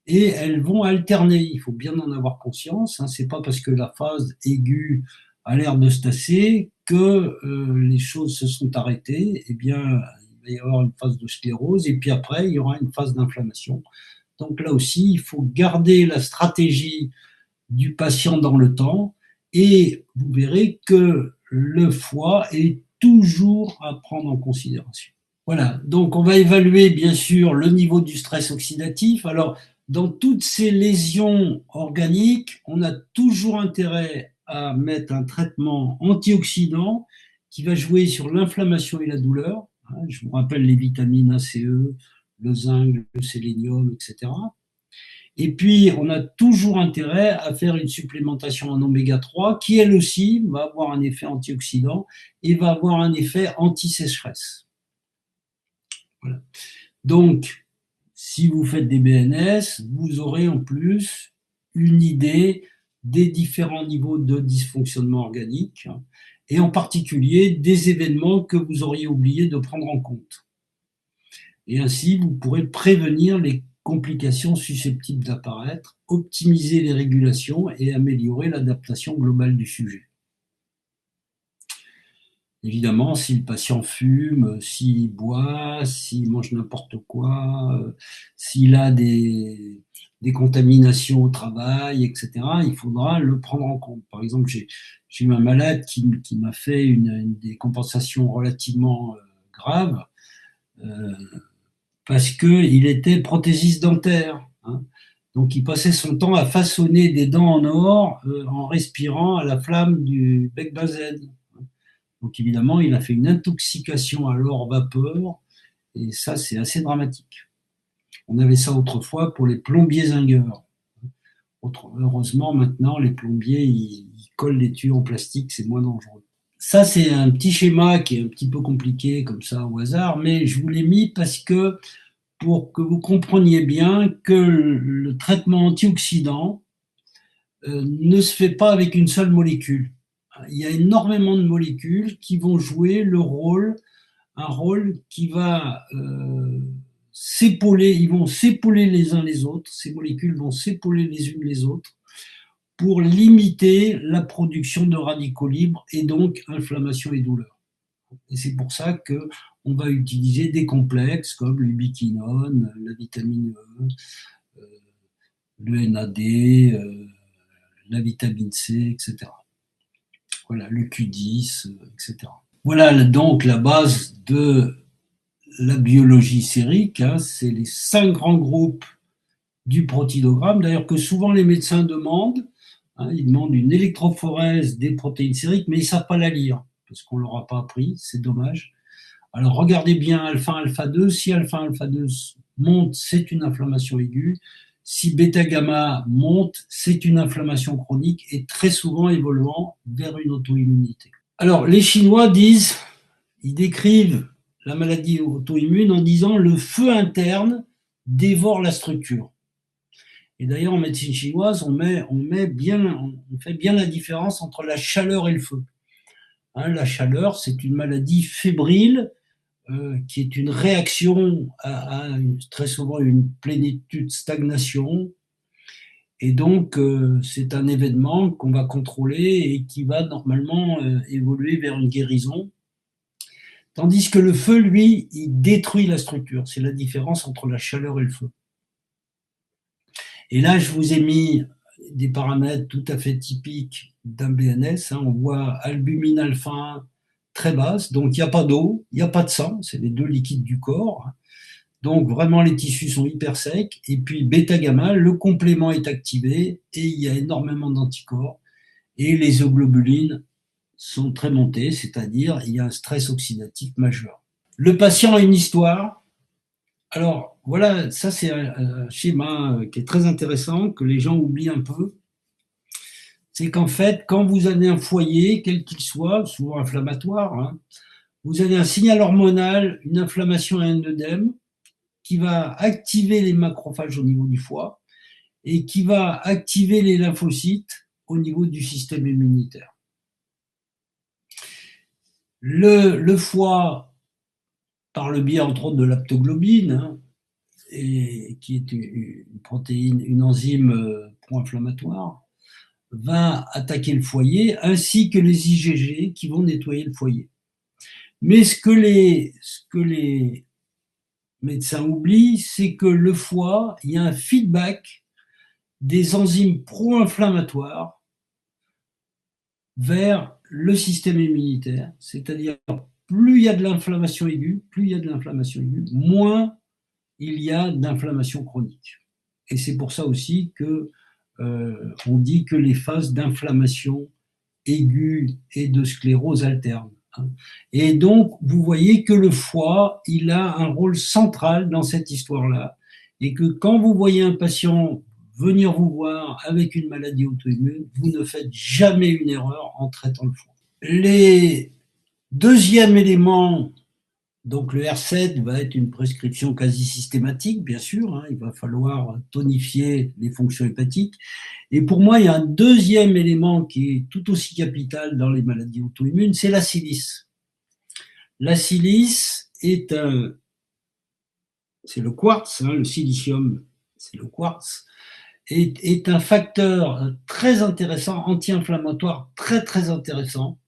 et elles vont alterner. Il faut bien en avoir conscience. Ce n'est pas parce que la phase aiguë a l'air de se tasser que les choses se sont arrêtées. Eh bien, il va y avoir une phase de sclérose et puis après, il y aura une phase d'inflammation. Donc là aussi, il faut garder la stratégie du patient dans le temps et vous verrez que le foie est toujours à prendre en considération. Voilà, donc on va évaluer bien sûr le niveau du stress oxydatif. Alors, dans toutes ces lésions organiques, on a toujours intérêt à mettre un traitement antioxydant qui va jouer sur l'inflammation et la douleur. Je vous rappelle les vitamines A, C, E, le zinc, le sélénium, etc. Et puis, on a toujours intérêt à faire une supplémentation en oméga 3 qui, elle aussi, va avoir un effet antioxydant et va avoir un effet anti-sécheresse. Voilà. Donc, si vous faites des BNS, vous aurez en plus une idée des différents niveaux de dysfonctionnement organique et en particulier des événements que vous auriez oublié de prendre en compte. Et ainsi, vous pourrez prévenir les complications susceptibles d'apparaître, optimiser les régulations et améliorer l'adaptation globale du sujet. Évidemment, si le patient fume, s'il boit, s'il mange n'importe quoi, s'il a des contaminations au travail, etc., il faudra le prendre en compte. Par exemple, j'ai eu un malade qui m'a fait une décompensation relativement grave, parce qu'il était prothésiste dentaire. Donc, il passait son temps à façonner des dents en or en respirant à la flamme du bec benzène. Donc, évidemment, il a fait une intoxication à l'or vapeur, et ça, c'est assez dramatique. On avait ça autrefois pour les plombiers zingueurs. Heureusement, maintenant, les plombiers, ils collent les tuyaux en plastique, c'est moins dangereux. Ça, c'est un petit schéma qui est un petit peu compliqué, comme ça, au hasard, mais je vous l'ai mis parce que pour que vous compreniez bien que le traitement antioxydant ne se fait pas avec une seule molécule. Il y a énormément de molécules qui vont jouer un rôle qui va s'épauler, ils vont s'épauler les uns les autres, ces molécules vont s'épauler les unes les autres pour limiter la production de radicaux libres et donc inflammation et douleur. Et c'est pour ça que on va utiliser des complexes comme l'ubiquinone, la vitamine E, le NAD, la vitamine C, etc. Voilà, le Q10, etc. Voilà donc la base de la biologie sérique, hein, c'est les 5 grands groupes du protidogramme, d'ailleurs que souvent les médecins demandent, hein, ils demandent une électrophorèse des protéines sériques, mais ils ne savent pas la lire, parce qu'on ne leur a pas appris, c'est dommage. Alors regardez bien alpha, alpha 2, si alpha, alpha 2 monte, c'est une inflammation aiguë, si bêta gamma monte, c'est une inflammation chronique et très souvent évoluant vers une auto-immunité. Alors les Chinois disent, ils décrivent la maladie auto-immune en disant le feu interne dévore la structure. Et d'ailleurs, en médecine chinoise, on fait bien la différence entre la chaleur et le feu. Hein, la chaleur, c'est une maladie fébrile qui est une réaction très souvent une plénitude stagnation. Et donc, c'est un événement qu'on va contrôler et qui va normalement évoluer vers une guérison. Tandis que le feu, lui, il détruit la structure. C'est la différence entre la chaleur et le feu. Et là, je vous ai mis des paramètres tout à fait typiques d'un BNS. Hein. On voit albumine alpha 1 très basse, donc il n'y a pas d'eau, il n'y a pas de sang, c'est les deux liquides du corps. Donc vraiment, les tissus sont hyper secs. Et puis bêta-gamma, le complément est activé et il y a énormément d'anticorps. Et les globulines sont très montées, c'est-à-dire il y a un stress oxydatif majeur. Le patient a une histoire. Alors voilà, ça c'est un schéma qui est très intéressant, que les gens oublient un peu. C'est qu'en fait, quand vous avez un foyer, quel qu'il soit, souvent inflammatoire, hein, vous avez un signal hormonal, une inflammation et un œdème qui va activer les macrophages au niveau du foie et qui va activer les lymphocytes au niveau du système immunitaire. Le foie, par le biais entre autres de l'aptoglobine, hein, qui est une protéine, une enzyme pro-inflammatoire, va attaquer le foyer, ainsi que les IgG qui vont nettoyer le foyer. Mais ce que les médecins oublient, c'est que le foie, il y a un feedback des enzymes pro-inflammatoires vers le système immunitaire, c'est-à-dire plus il y a de l'inflammation aiguë, moins il y a d'inflammation chronique. Et c'est pour ça aussi que on dit que les phases d'inflammation aiguë et de sclérose alternent. Et donc, vous voyez que le foie, il a un rôle central dans cette histoire-là. Et que quand vous voyez un patient venir vous voir avec une maladie auto-immune, vous ne faites jamais une erreur en traitant le foie. Les deuxième élément, donc le R7 va être une prescription quasi systématique, bien sûr, hein, il va falloir tonifier les fonctions hépatiques. Et pour moi, il y a un deuxième élément qui est tout aussi capital dans les maladies auto-immunes, c'est la silice. La silice c'est le quartz, hein, le silicium, c'est le quartz, est un facteur très intéressant, anti-inflammatoire très très intéressant.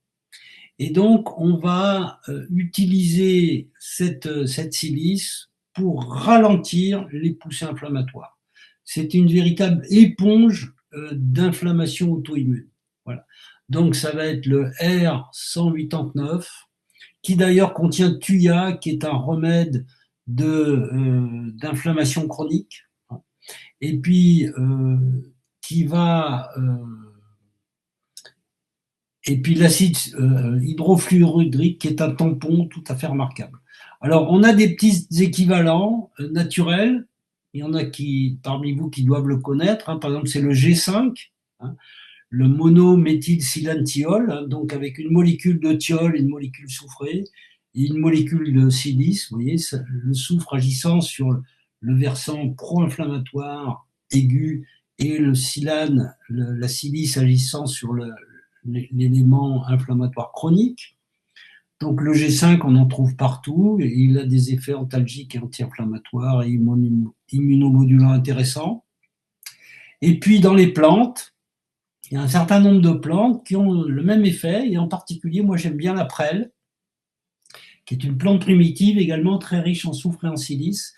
Et donc, on va utiliser cette silice pour ralentir les poussées inflammatoires. C'est une véritable éponge d'inflammation auto-immune. Voilà. Donc, ça va être le R189, qui d'ailleurs contient Thuya, qui est un remède d'inflammation chronique, et puis qui va... et puis l'acide hydrofluorhydrique qui est un tampon tout à fait remarquable. Alors, on a des petits équivalents naturels Il y en a qui, parmi vous qui doivent le connaître, hein. Par exemple, c'est le G5, hein, le monométhylsilantiol, hein, donc avec une molécule de thiol, une molécule soufrée, et une molécule de silice. Vous voyez, le soufre agissant sur le versant pro-inflammatoire aigu et le silane, la silice agissant sur l'élément inflammatoire chronique. Donc le G5, on en trouve partout, et il a des effets antalgiques et anti-inflammatoires et immunomodulants intéressants. Et puis dans les plantes, il y a un certain nombre de plantes qui ont le même effet, et en particulier, moi j'aime bien la prêle, qui est une plante primitive également très riche en soufre et en silice,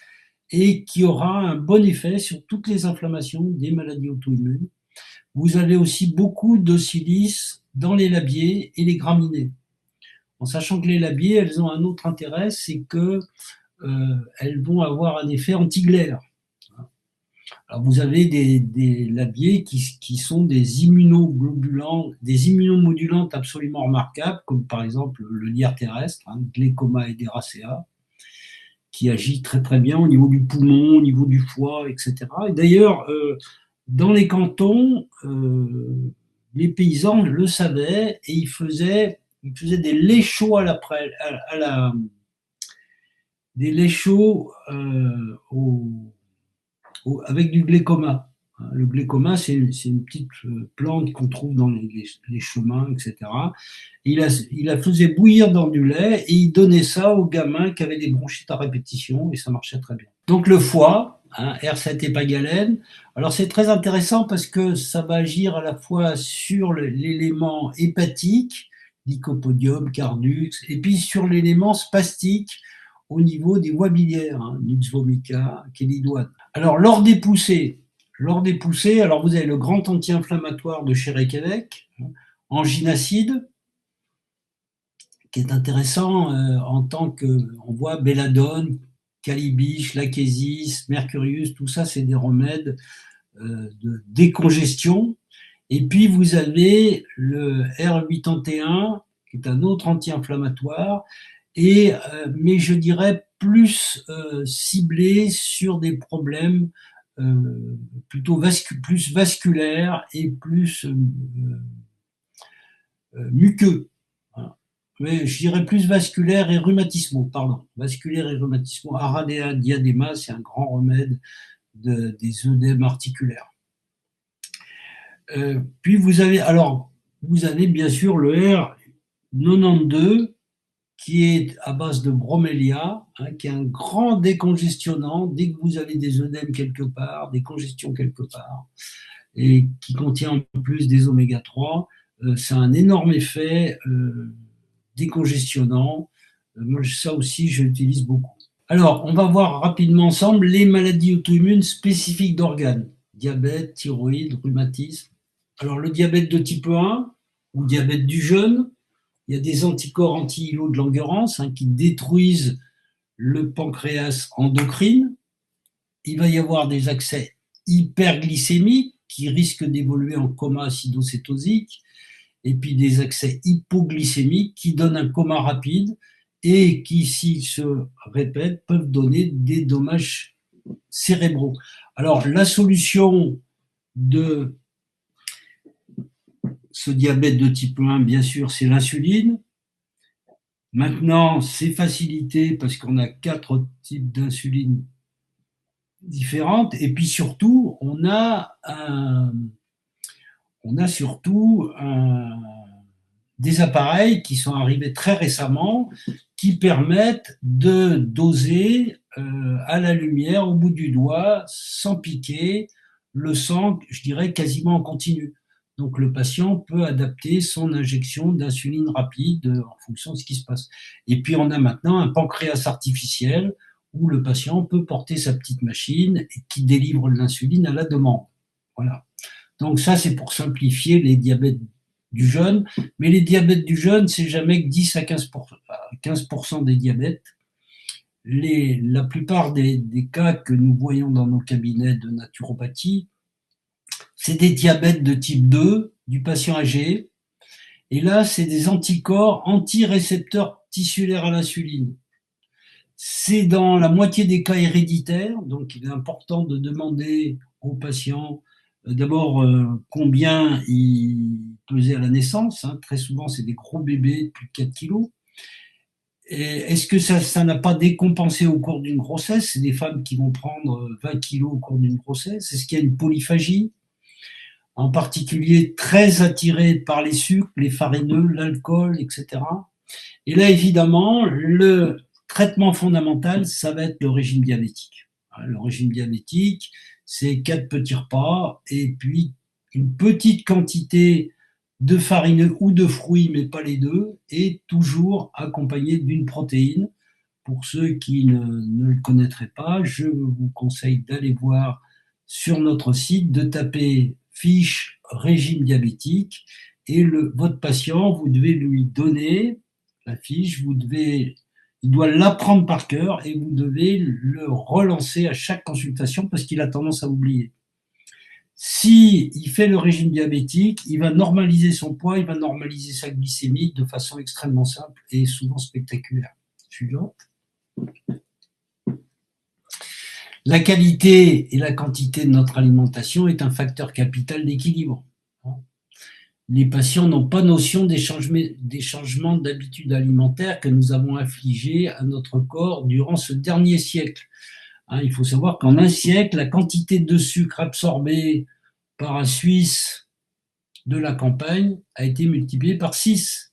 et qui aura un bon effet sur toutes les inflammations des maladies auto-immunes. Vous avez aussi beaucoup de silice dans les labiers et les graminées. En sachant que les labiers, elles ont un autre intérêt, c'est que elles vont avoir un effet antiglaire. Alors vous avez des labiers qui sont des immunoglobulants, des immunomodulantes absolument remarquables, comme par exemple le lierre terrestre, hein, Glecoma edera, qui agit très très bien au niveau du poumon, au niveau du foie, etc. Et d'ailleurs, dans les cantons, les paysans le savaient et ils faisaient des laits chauds des laits chauds avec du glécoma. Le glécoma, c'est une petite plante qu'on trouve dans les chemins, etc. Il la faisait bouillir dans du lait et il donnait ça aux gamins qui avaient des bronchites à répétition et ça marchait très bien. Donc le foie, hein, R7 et pagalène. Alors c'est très intéressant parce que ça va agir à la fois sur l'élément hépatique, lycopodium, cardux, et puis sur l'élément spastique au niveau des voies biliaires, hein, nux vomica, chélidoine. Alors, lors des poussées, alors vous avez le grand anti-inflammatoire de chez Reykjavik, angine acide, qui est intéressant en tant que, on voit belladone, calibiche, lachesis, mercurius, tout ça, c'est des remèdes de décongestion. Et puis, vous avez le R81, qui est un autre anti-inflammatoire, mais je dirais plus ciblé sur des problèmes plutôt plus vasculaires et plus muqueux. Voilà. Mais je dirais plus vasculaires et rhumatismaux, pardon. Vasculaires et rhumatismaux. Aradea diadema, c'est un grand remède des œdèmes articulaires. Puis vous avez bien sûr le R92 qui est à base de bromélia, hein, qui est un grand décongestionnant dès que vous avez des œdèmes quelque part, des congestions quelque part, et qui contient en plus des oméga 3. Ça a un énorme effet décongestionnant. Moi, ça aussi, je l'utilise beaucoup. Alors, on va voir rapidement ensemble les maladies auto-immunes spécifiques d'organes. Diabète, thyroïde, rhumatisme. Alors, le diabète de type 1 ou diabète du jeune, il y a des anticorps anti-îlot de Langerhans, hein, qui détruisent le pancréas endocrine. Il va y avoir des accès hyperglycémiques qui risquent d'évoluer en coma acidocétosique, et puis des accès hypoglycémiques qui donnent un coma rapide et qui, s'ils se répètent, peuvent donner des dommages cérébraux. Alors, la solution de ce diabète de type 1, bien sûr, c'est l'insuline. Maintenant, c'est facilité parce qu'on a 4 types d'insuline différentes. Et puis surtout, on a surtout des appareils qui sont arrivés très récemment qui permettent de doser à la lumière, au bout du doigt, sans piquer, le sang, je dirais, quasiment en continu. Donc le patient peut adapter son injection d'insuline rapide en fonction de ce qui se passe. Et puis on a maintenant un pancréas artificiel où le patient peut porter sa petite machine et qui délivre de l'insuline à la demande. Voilà. Donc ça, c'est pour simplifier les diabètes du jeune. Mais les diabètes du jeune, c'est jamais que 10 à 15% des diabètes. La plupart des cas que nous voyons dans nos cabinets de naturopathie, c'est des diabètes de type 2 du patient âgé. Et là, c'est des anticorps anti-récepteurs tissulaires à l'insuline. C'est dans la moitié des cas héréditaires, donc il est important de demander aux patients d'abord combien il pesait à la naissance. Hein. Très souvent, c'est des gros bébés de plus de 4 kilos. Est-ce que ça n'a pas décompensé au cours d'une grossesse? C'est des femmes qui vont prendre 20 kilos au cours d'une grossesse. Est-ce qu'il y a une polyphagie, en particulier très attirée par les sucres, les farineux, l'alcool, etc. Et là, évidemment, le traitement fondamental, ça va être le régime diabétique. Le régime diabétique, c'est 4 petits repas et puis une petite quantité de farineux ou de fruits, mais pas les deux, et toujours accompagné d'une protéine. Pour ceux qui ne le connaîtraient pas, je vous conseille d'aller voir sur notre site, de taper fiche régime diabétique, et votre patient, vous devez lui donner la fiche, il doit l'apprendre par cœur et vous devez le relancer à chaque consultation parce qu'il a tendance à oublier. Si il fait le régime diabétique, il va normaliser son poids, il va normaliser sa glycémie de façon extrêmement simple et souvent spectaculaire. Suivant. La qualité et la quantité de notre alimentation est un facteur capital d'équilibre. Les patients n'ont pas notion des changements d'habitudes alimentaires que nous avons infligés à notre corps durant ce dernier siècle. Il faut savoir qu'en un siècle, la quantité de sucre absorbée par un Suisse de la campagne a été multipliée par 6.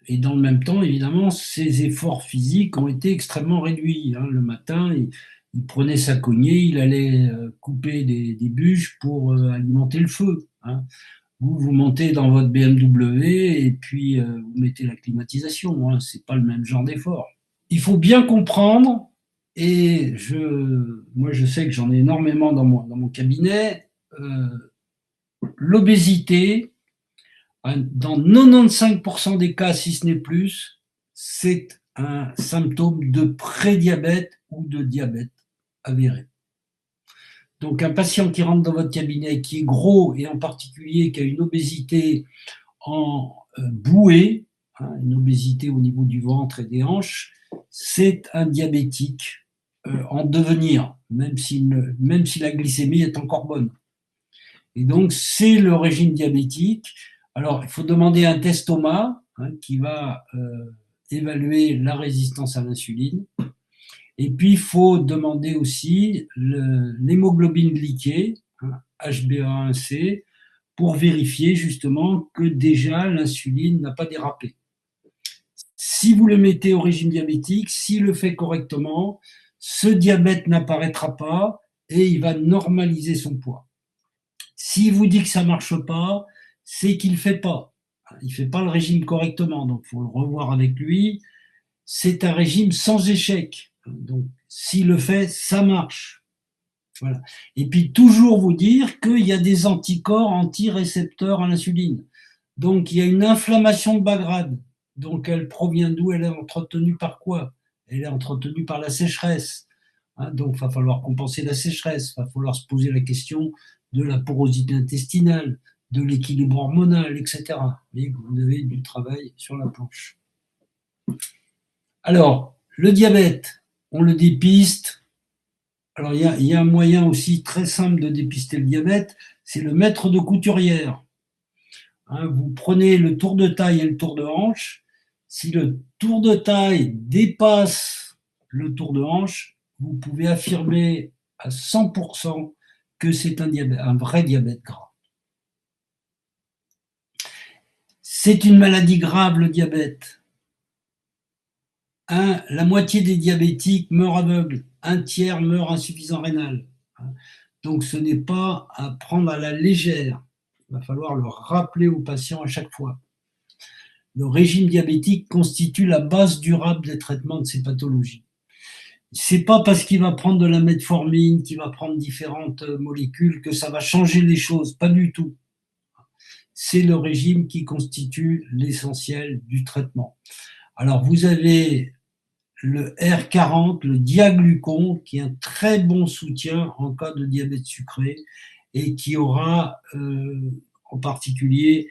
Et dans le même temps, évidemment, ses efforts physiques ont été extrêmement réduits. Le matin, il prenait sa cognée, il allait couper des bûches pour alimenter le feu. Vous montez dans votre BMW et puis vous mettez la climatisation. C'est pas le même genre d'effort. Il faut bien comprendre, et moi je sais que j'en ai énormément dans mon cabinet, l'obésité, dans 95% des cas, si ce n'est plus, c'est un symptôme de prédiabète ou de diabète avéré. Donc un patient qui rentre dans votre cabinet, qui est gros et en particulier qui a une obésité en bouée, une obésité au niveau du ventre et des hanches, c'est un diabétique en devenir, même si la glycémie est encore bonne. Et donc c'est le régime diabétique. Alors il faut demander un test TOMA qui va évaluer la résistance à l'insuline. Et puis, il faut demander aussi l'hémoglobine glyquée, HbA1c, pour vérifier justement que déjà l'insuline n'a pas dérapé. Si vous le mettez au régime diabétique, s'il le fait correctement, ce diabète n'apparaîtra pas et il va normaliser son poids. S'il vous dit que ça ne marche pas, c'est qu'il ne fait pas. Il ne fait pas le régime correctement, donc il faut le revoir avec lui. C'est un régime sans échec. Donc, s'il le fait, ça marche. Voilà. Et puis, toujours vous dire qu'il y a des anticorps anti-récepteurs à l'insuline. Donc, il y a une inflammation de bas grade. Donc, elle provient d'où? Elle est entretenue par quoi? Elle est entretenue par la sécheresse. Donc, il va falloir compenser la sécheresse. Il va falloir se poser la question de la porosité intestinale, de l'équilibre hormonal, etc. Mais vous avez du travail sur la planche. Alors, le diabète, on le dépiste. Alors, il y a un moyen aussi très simple de dépister le diabète, c'est le mètre de couturière. Vous prenez le tour de taille et le tour de hanche. Si le tour de taille dépasse le tour de hanche, vous pouvez affirmer à 100% que c'est un vrai diabète gras. C'est une maladie grave, le diabète. La moitié des diabétiques meurent aveugles, un tiers meurt insuffisant rénal. Donc ce n'est pas à prendre à la légère. Il va falloir le rappeler aux patients à chaque fois. Le régime diabétique constitue la base durable des traitements de ces pathologies. C'est pas parce qu'il va prendre de la metformine, qu'il va prendre différentes molécules que ça va changer les choses, pas du tout. C'est le régime qui constitue l'essentiel du traitement. Alors vous avez le R40, le diaglucon, qui est un très bon soutien en cas de diabète sucré et qui aura en particulier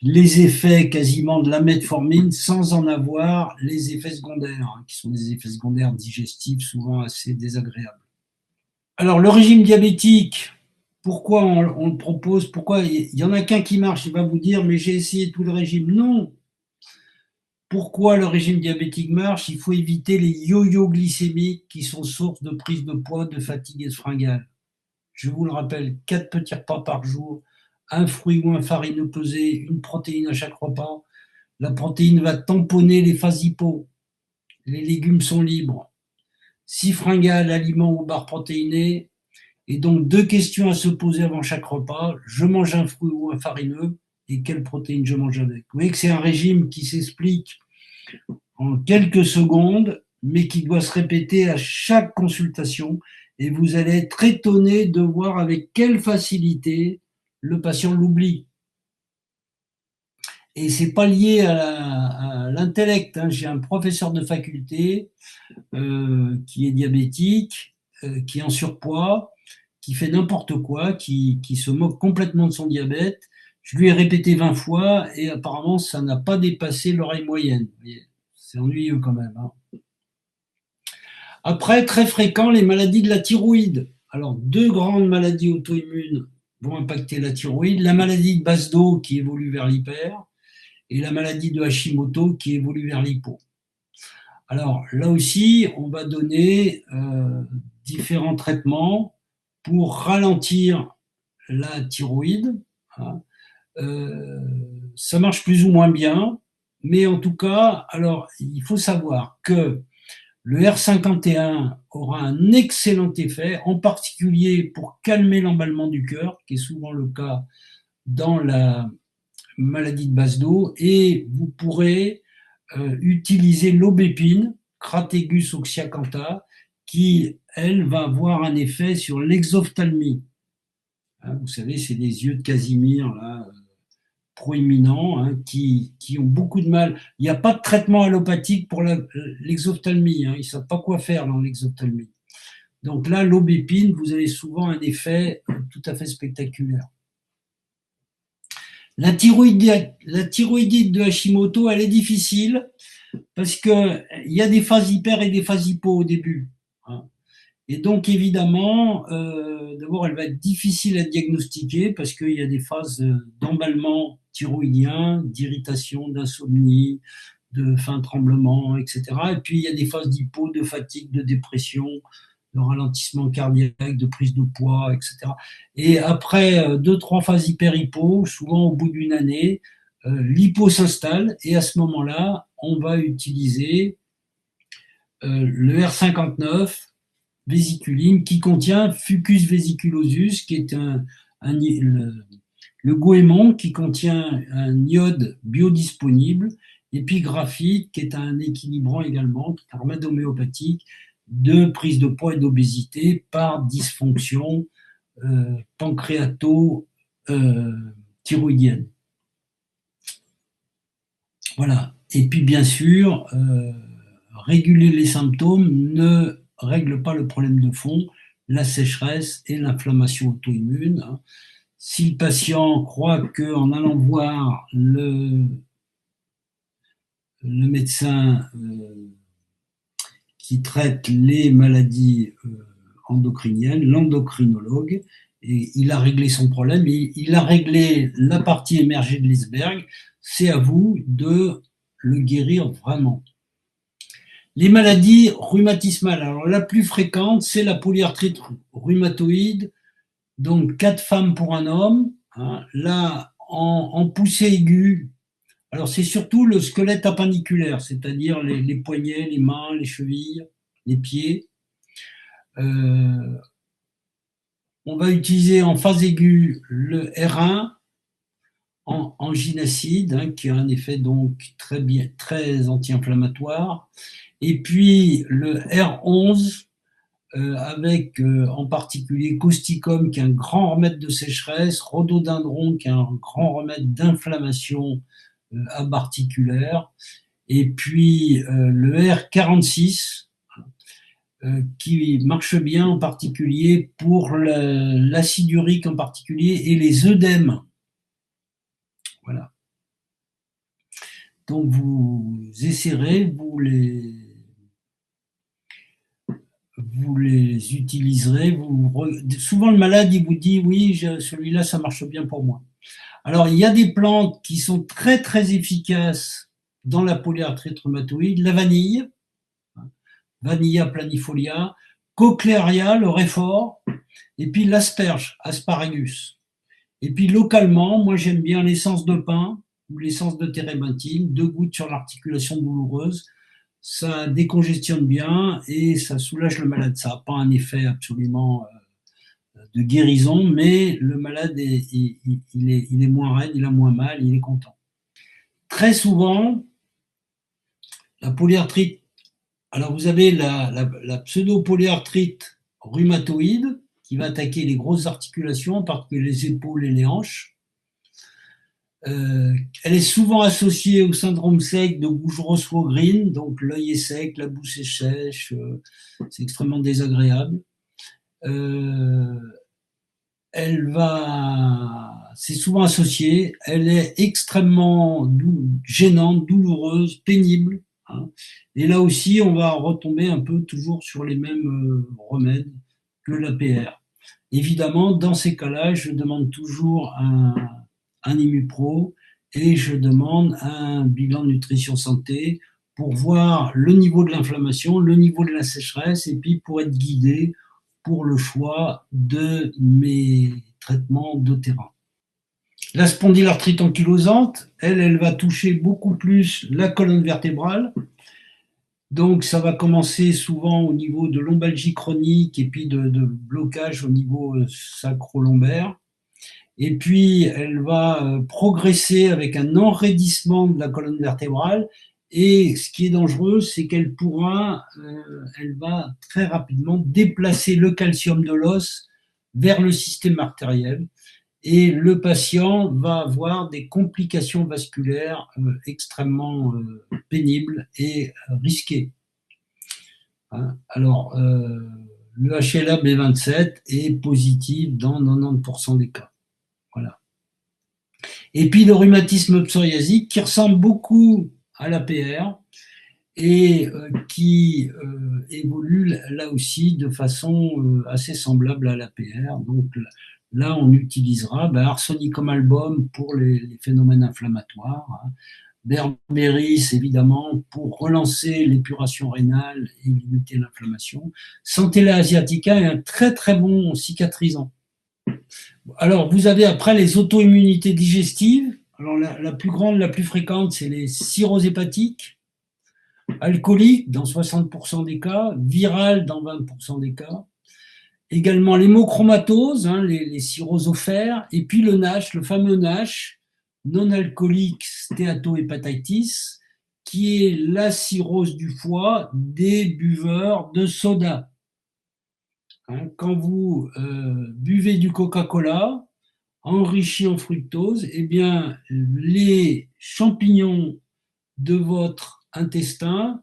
les effets quasiment de la metformine sans en avoir les effets secondaires, hein, qui sont des effets secondaires digestifs souvent assez désagréables. Alors, le régime diabétique, pourquoi on le propose? Pourquoi il y en a qu'un qui marche? Il va vous dire, mais j'ai essayé tout le régime. Non. Pourquoi le régime diabétique marche? Il faut éviter les yo-yo glycémiques qui sont source de prise de poids, de fatigue et de fringales. Je vous le rappelle, 4 petits repas par jour, un fruit ou un farineux pesé, une protéine à chaque repas. La protéine va tamponner les phases hypo. Les légumes sont libres. 6 fringales, aliments ou barres protéinées. Et donc, deux questions à se poser avant chaque repas. Je mange un fruit ou un farineux et quelle protéine je mange avec. Vous voyez que c'est un régime qui s'explique en quelques secondes, mais qui doit se répéter à chaque consultation. Et vous allez être étonné de voir avec quelle facilité le patient l'oublie. Et c'est pas lié à l'intellect, hein. J'ai un professeur de faculté qui est diabétique, qui est en surpoids, qui fait n'importe quoi, qui se moque complètement de son diabète. Je lui ai répété 20 fois et apparemment ça n'a pas dépassé l'oreille moyenne. C'est ennuyeux quand même, hein. Après, très fréquent, les maladies de la thyroïde. Alors, deux grandes maladies auto-immunes vont impacter la thyroïde. La maladie de Basedow qui évolue vers l'hyper et la maladie de Hashimoto qui évolue vers l'hypo. Alors, là aussi, on va donner différents traitements pour ralentir la thyroïde, hein. Ça marche plus ou moins bien, mais en tout cas, alors, il faut savoir que le R51 aura un excellent effet, en particulier pour calmer l'emballement du cœur, qui est souvent le cas dans la maladie de Basedow, et vous pourrez utiliser l'aubépine, Crataegus oxyacantha, qui, elle, va avoir un effet sur l'exophtalmie. Hein, vous savez, c'est des yeux de Casimir, là, proéminents, hein, qui ont beaucoup de mal. Il n'y a pas de traitement allopathique pour l'exophtalmie, hein, ils ne savent pas quoi faire dans l'exophtalmie. Donc là, l'aubépine, vous avez souvent un effet tout à fait spectaculaire. La thyroïdite de Hashimoto, elle est difficile parce qu'il y a des phases hyper et des phases hypo au début, hein. Et donc, évidemment, d'abord, elle va être difficile à diagnostiquer parce qu'il y a des phases d'emballement thyroïdien, d'irritation, d'insomnie, de fin tremblement, etc. Et puis, il y a des phases d'hypo, de fatigue, de dépression, de ralentissement cardiaque, de prise de poids, etc. Et après deux, trois phases hyper-hypo, souvent au bout d'une année, l'hypo s'installe et à ce moment-là, on va utiliser le R59 vésiculine qui contient Fucus vesiculosus, qui est le goémon qui contient un iode biodisponible, et puis graphite, qui est un équilibrant également, qui est un remède homéopathique de prise de poids et d'obésité par dysfonction pancréato-thyroïdienne. Voilà. Et puis, bien sûr, réguler les symptômes ne règle pas le problème de fond, la sécheresse et l'inflammation auto-immune. Si le patient croit qu'en allant voir le médecin qui traite les maladies endocriniennes, l'endocrinologue, et il a réglé son problème, il a réglé la partie émergée de l'iceberg, c'est à vous de le guérir vraiment. Les maladies rhumatismales, alors la plus fréquente, c'est la polyarthrite rhumatoïde, donc 4 femmes pour un homme, hein. Là, en poussée aiguë, alors c'est surtout le squelette appenniculaire, c'est-à-dire les poignets, les mains, les chevilles, les pieds. On va utiliser en phase aiguë le R1 en ginacide, hein, qui a un effet donc très anti-inflammatoire. Et puis le R11 avec en particulier Causticum, qui est un grand remède de sécheresse, Rhododendron, qui est un grand remède d'inflammation abarticulaire, et puis le R46, qui marche bien en particulier pour l'acide urique en particulier et les œdèmes. Voilà. Donc vous essaierez, vous les utiliserez. Souvent le malade il vous dit oui, celui-là ça marche bien pour moi. Alors il y a des plantes qui sont très très efficaces dans la polyarthrite rhumatoïde, la vanille, Vanilla planifolia, Cochlearia, le réfort, et puis l'asperge, Asparagus. Et puis localement, moi j'aime bien l'essence de pin ou l'essence de térébenthine, 2 gouttes sur l'articulation douloureuse. Ça décongestionne bien et ça soulage le malade. Ça n'a pas un effet absolument de guérison, mais le malade il est moins raide, il a moins mal, il est content. Très souvent, la polyarthrite, alors vous avez la pseudo-polyarthrite rhumatoïde qui va attaquer les grosses articulations, en particulier les épaules et les hanches. Elle est souvent associée au syndrome sec de Gougerot-Swogren, donc l'œil est sec, la bouche est sèche, c'est extrêmement désagréable. C'est souvent associé, elle est extrêmement gênante, douloureuse, pénible, hein. Et là aussi, on va retomber un peu toujours sur les mêmes remèdes que l'APR. Évidemment, dans ces cas-là, je demande toujours un IMUPRO et je demande un bilan de nutrition santé pour voir le niveau de l'inflammation, le niveau de la sécheresse et puis pour être guidé pour le choix de mes traitements de terrain. La spondylarthrite ankylosante, elle va toucher beaucoup plus la colonne vertébrale. Donc, ça va commencer souvent au niveau de lombalgie chronique et puis de blocage au niveau sacro-lombaire. Et puis, elle va progresser avec un enraidissement de la colonne vertébrale. Et ce qui est dangereux, c'est elle va très rapidement déplacer le calcium de l'os vers le système artériel. Et le patient va avoir des complications vasculaires extrêmement pénibles et risquées. Alors, le HLA-B27 est positif dans 90% des cas. Voilà. Et puis le rhumatisme psoriasique qui ressemble beaucoup à l'APR et qui évolue là aussi de façon assez semblable à l'APR. Donc là, on utilisera Arsenicum album pour les phénomènes inflammatoires, hein. Berberis, évidemment, pour relancer l'épuration rénale et limiter l'inflammation. Centella asiatica est un très très bon cicatrisant. Alors, vous avez après les auto-immunités digestives. Alors, la plus grande, la plus fréquente, c'est les cirrhoses hépatiques, alcooliques dans 60% des cas, virales dans 20% des cas. Également l'hémochromatose, hein, les cirrhoses au fer, et puis le NASH, le fameux NASH, non-alcoolique stéatohépatitis, qui est la cirrhose du foie des buveurs de soda. Hein, quand vous buvez du Coca-Cola enrichi en fructose, eh bien, les champignons de votre intestin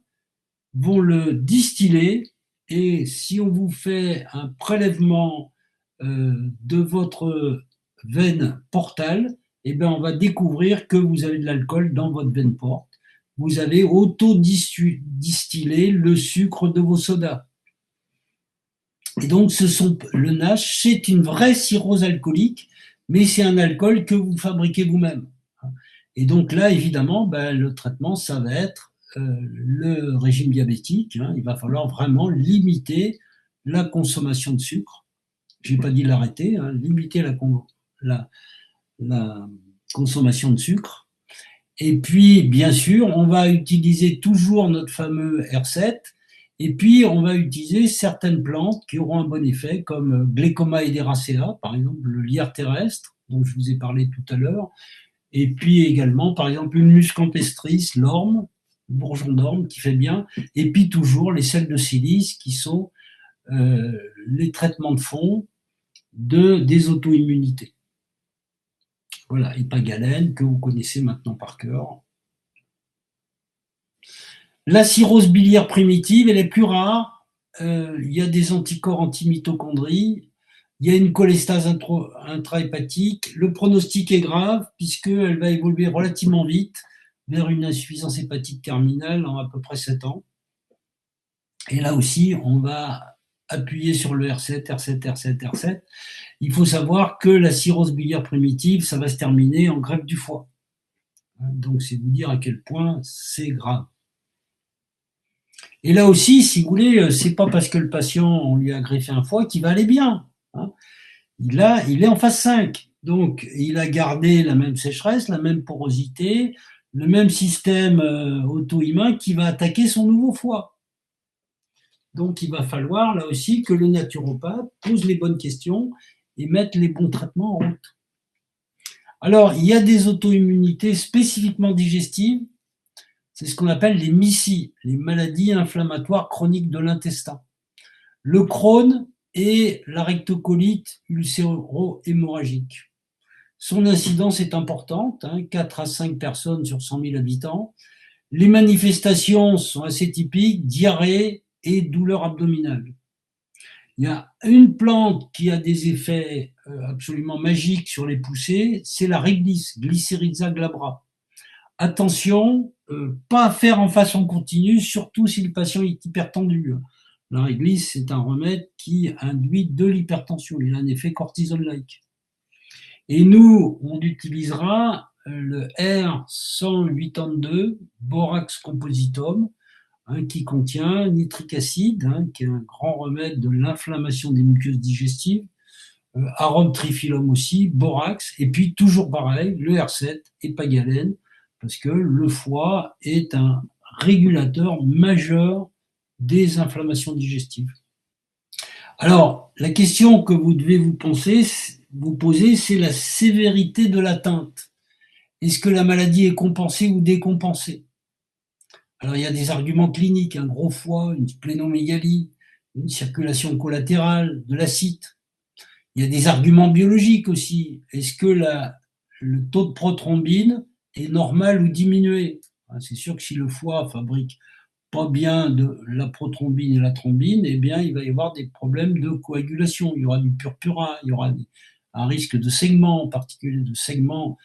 vont le distiller. Et si on vous fait un prélèvement de votre veine portale, eh bien, on va découvrir que vous avez de l'alcool dans votre veine porte. Vous avez auto-distillé le sucre de vos sodas. Et donc, le NASH, c'est une vraie cirrhose alcoolique, mais c'est un alcool que vous fabriquez vous-même. Et donc là, évidemment, le traitement, ça va être le régime diabétique. Hein. Il va falloir vraiment limiter la consommation de sucre. Je n'ai pas dit l'arrêter, hein, limiter la consommation de sucre. Et puis, bien sûr, on va utiliser toujours notre fameux R7. Et puis, on va utiliser certaines plantes qui auront un bon effet, comme Glecomaederacea, par exemple, le lierre terrestre, dont je vous ai parlé tout à l'heure. Et puis également, par exemple, une muscampestris, l'orme, le bourgeon d'orme, qui fait bien. Et puis toujours les sels de silice, qui sont les traitements de fond des auto-immunités. Voilà, Ipagalène, que vous connaissez maintenant par cœur. La cirrhose biliaire primitive, elle est plus rare. Il y a des anticorps anti-mitochondrie. Il y a une cholestase intrahépatique. Le pronostic est grave puisqu'elle va évoluer relativement vite. vers une insuffisance hépatique terminale en à peu près 7 ans. Et là aussi, on va appuyer sur le R7, R7, R7, R7. Il faut savoir que la cirrhose biliaire primitive, ça va se terminer en greffe du foie. Donc, c'est vous dire à quel point c'est grave. Et là aussi, si vous voulez, c'est pas parce que le patient, on lui a greffé un foie qu'il va aller bien. Il est en phase 5. Donc, il a gardé la même sécheresse, la même porosité, le même système auto-immun qui va attaquer son nouveau foie. Donc, il va falloir, là aussi, que le naturopathe pose les bonnes questions et mette les bons traitements en route. Alors, il y a des auto-immunités spécifiquement digestives. C'est ce qu'on appelle les MICI, les maladies inflammatoires chroniques de l'intestin. Le Crohn et la rectocolite ulcéro-hémorragique. Son incidence est importante, 4 à 5 personnes sur 100 000 habitants. Les manifestations sont assez typiques, diarrhée et douleur abdominale. Il y a une plante qui a des effets absolument magiques sur les poussées, c'est la réglisse, Glycyrrhiza glabra. Attention, pas à faire en façon continue, surtout si le patient est hypertendu. La réglisse, c'est un remède qui induit de l'hypertension, il a un effet cortisol-like. Et nous, on utilisera le R182, Borax compositum, qui contient nitrique acide, qui est un grand remède de l'inflammation des muqueuses digestives, arôme triphyllum aussi, borax, et puis toujours pareil, le R7 et pagalène, parce que le foie est un régulateur majeur des inflammations digestives. Alors, la question que vous devez vous poser, c'est la sévérité de l'atteinte. Est-ce que la maladie est compensée ou décompensée? Alors, il y a des arguments cliniques, un gros foie, une splénomégalie, une circulation collatérale, de l'acide. Il y a des arguments biologiques aussi. Est-ce que le taux de prothrombine est normal ou diminué? C'est sûr que si le foie fabrique pas bien de la prothrombine et la thrombine, eh bien, il va y avoir des problèmes de coagulation. Il y aura du purpura, il y aura un risque de saignement, en particulier de saignement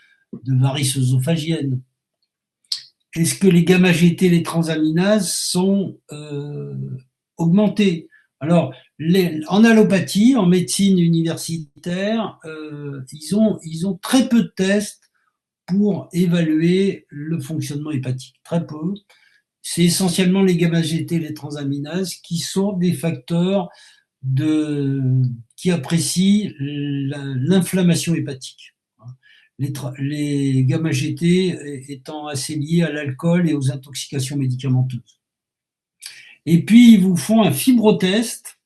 de varices œsophagiennes. Est-ce que les gamma-GT, les transaminases sont augmentées? Alors, en allopathie, en médecine universitaire, ils ont très peu de tests pour évaluer le fonctionnement hépatique. Très peu. C'est essentiellement les gamma-GT, les transaminases, qui sont des facteurs qui apprécient l'inflammation hépatique. Les gamma-GT étant assez liés à l'alcool et aux intoxications médicamenteuses. Et puis, ils vous font un fibrotest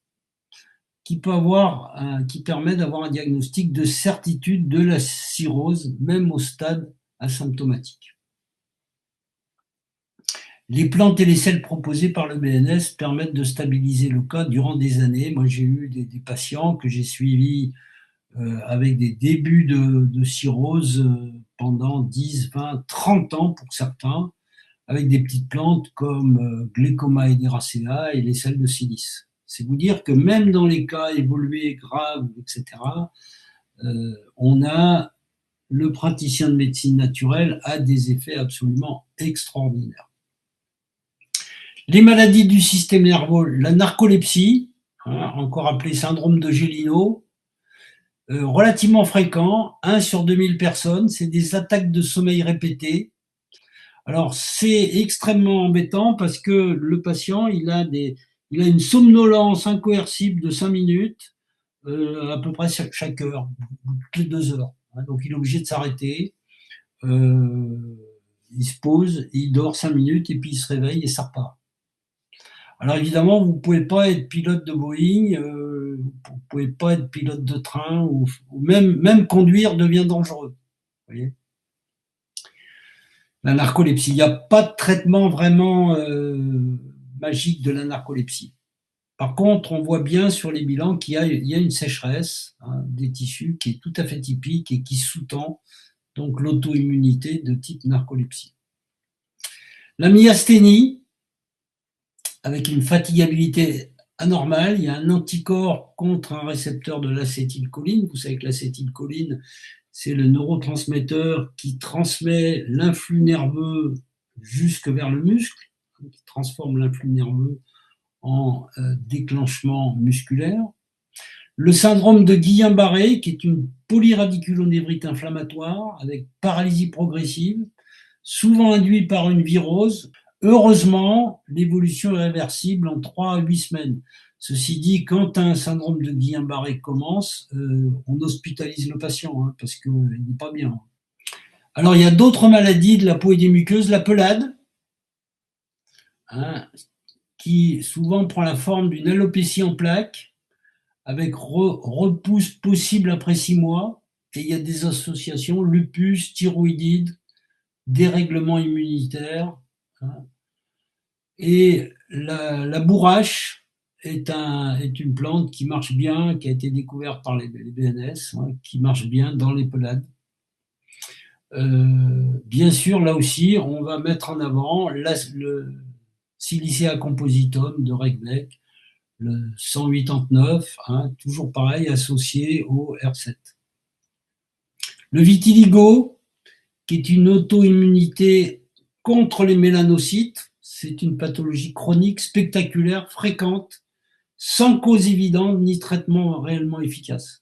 qui permet d'avoir un diagnostic de certitude de la cirrhose, même au stade asymptomatique. Les plantes et les sels proposés par le BNS permettent de stabiliser le cas durant des années. Moi, j'ai eu des patients que j'ai suivis avec des débuts de cirrhose pendant 10, 20, 30 ans pour certains, avec des petites plantes comme Glecoma edera et les sels de silice. C'est vous dire que même dans les cas évolués, graves, etc., le praticien de médecine naturelle a des effets absolument extraordinaires. Les maladies du système nerveux, la narcolepsie, encore appelée syndrome de Gélino, relativement fréquent, 1 sur 2000 personnes, c'est des attaques de sommeil répétées. Alors, c'est extrêmement embêtant parce que le patient, il a une somnolence incoercible de 5 minutes, à peu près chaque heure, toutes les 2 heures. Donc, il est obligé de s'arrêter. Il se pose, il dort 5 minutes et puis il se réveille et ça repart. Alors évidemment, vous ne pouvez pas être pilote de Boeing, vous ne pouvez pas être pilote de train, ou même conduire devient dangereux. Vous voyez, la narcolepsie, il n'y a pas de traitement vraiment magique de la narcolepsie. Par contre, on voit bien sur les bilans qu'il y a une sécheresse des tissus qui est tout à fait typique et qui sous-tend donc l'auto-immunité de type narcolepsie. La myasthénie, avec une fatigabilité anormale, il y a un anticorps contre un récepteur de l'acétylcholine. Vous savez que l'acétylcholine, c'est le neurotransmetteur qui transmet l'influx nerveux jusque vers le muscle, qui transforme l'influx nerveux en déclenchement musculaire. Le syndrome de Guillain-Barré, qui est une polyradiculonévrite inflammatoire avec paralysie progressive, souvent induite par une virose. Heureusement, l'évolution est réversible en 3 à 8 semaines. Ceci dit, quand un syndrome de Guillain-Barré commence, on hospitalise le patient hein, parce qu'il n'est pas bien. Alors, il y a d'autres maladies de la peau et des muqueuses, la pelade, hein, qui souvent prend la forme d'une alopécie en plaques, avec repousse possible après 6 mois. Et il y a des associations, lupus, thyroïdite, dérèglement immunitaire. Hein. Et la bourrache est une plante qui marche bien, qui a été découverte par les BNS, hein, qui marche bien dans les pelades. Bien sûr, là aussi, on va mettre en avant le Silicea compositum de Reckbeck, le 189, hein, toujours pareil, associé au R7. Le vitiligo, qui est une auto-immunité contre les mélanocytes, c'est une pathologie chronique, spectaculaire, fréquente, sans cause évidente ni traitement réellement efficace.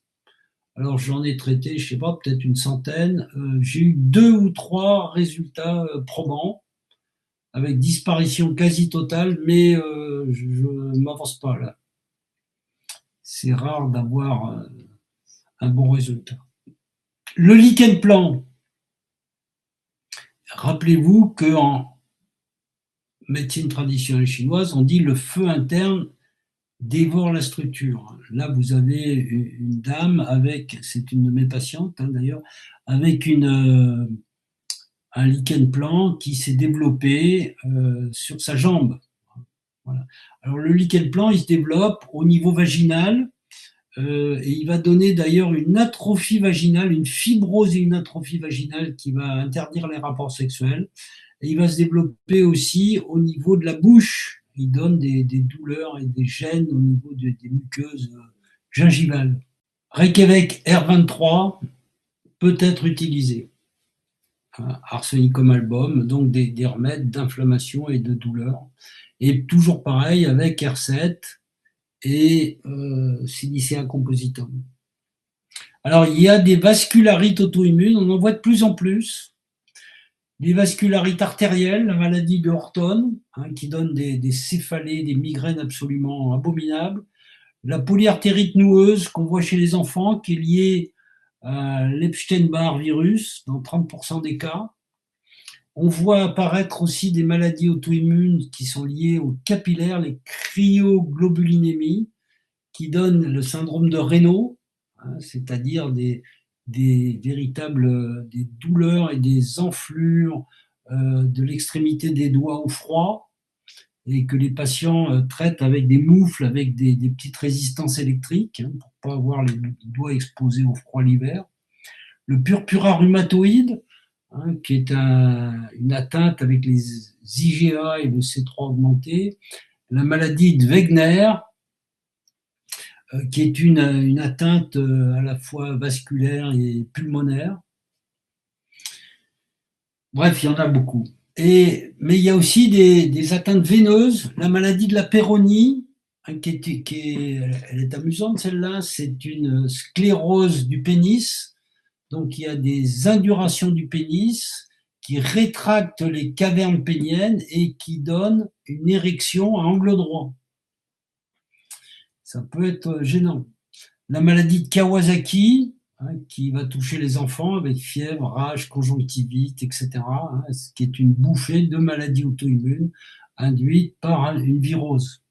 Alors j'en ai traité, je ne sais pas, peut-être une centaine. J'ai eu 2 ou 3 résultats probants, avec disparition quasi totale, mais je ne m'avance pas là. C'est rare d'avoir un bon résultat. Le lichen plan, rappelez-vous qu'en médecine traditionnelle chinoise, on dit le feu interne dévore la structure. Là, vous avez une dame avec, c'est une de mes patientes hein, d'ailleurs, avec un lichen plan qui s'est développé sur sa jambe. Voilà. Alors le lichen plan, il se développe au niveau vaginal et il va donner d'ailleurs une atrophie vaginale, une fibrose et une atrophie vaginale qui va interdire les rapports sexuels. Et il va se développer aussi au niveau de la bouche. Il donne des douleurs et des gènes au niveau des muqueuses gingivales. Reykjavik R23 peut être utilisé. Arsenicum album, donc des remèdes d'inflammation et de douleur. Et toujours pareil avec R7 et Silicea compositum. Alors, il y a des vascularites auto-immunes, on en voit de plus en plus. Les vascularites artérielles, la maladie de Horton, hein, qui donne des céphalées, des migraines absolument abominables. La polyartérite noueuse qu'on voit chez les enfants, qui est liée à l'Epstein-Barr virus dans 30% des cas. On voit apparaître aussi des maladies auto-immunes qui sont liées aux capillaires, les cryoglobulinémies, qui donnent le syndrome de Raynaud, hein, c'est-à-dire des véritables des douleurs et des enflures de l'extrémité des doigts au froid, et que les patients traitent avec des moufles, avec des petites résistances électriques, hein, pour ne pas avoir les doigts exposés au froid l'hiver. Le purpura rhumatoïde, hein, qui est une atteinte avec les IgA et le C3 augmenté. La maladie de Wegener, qui est une atteinte à la fois vasculaire et pulmonaire. Bref, il y en a beaucoup. Mais il y a aussi des atteintes veineuses. La maladie de la Peyronie, hein, elle est amusante celle-là, c'est une sclérose du pénis. Donc il y a des indurations du pénis qui rétractent les cavernes péniennes et qui donnent une érection à angle droit. Ça peut être gênant. La maladie de Kawasaki, hein, qui va toucher les enfants avec fièvre, rage, conjonctivite, etc., hein, ce qui est une bouffée de maladie auto-immune induite par une virose.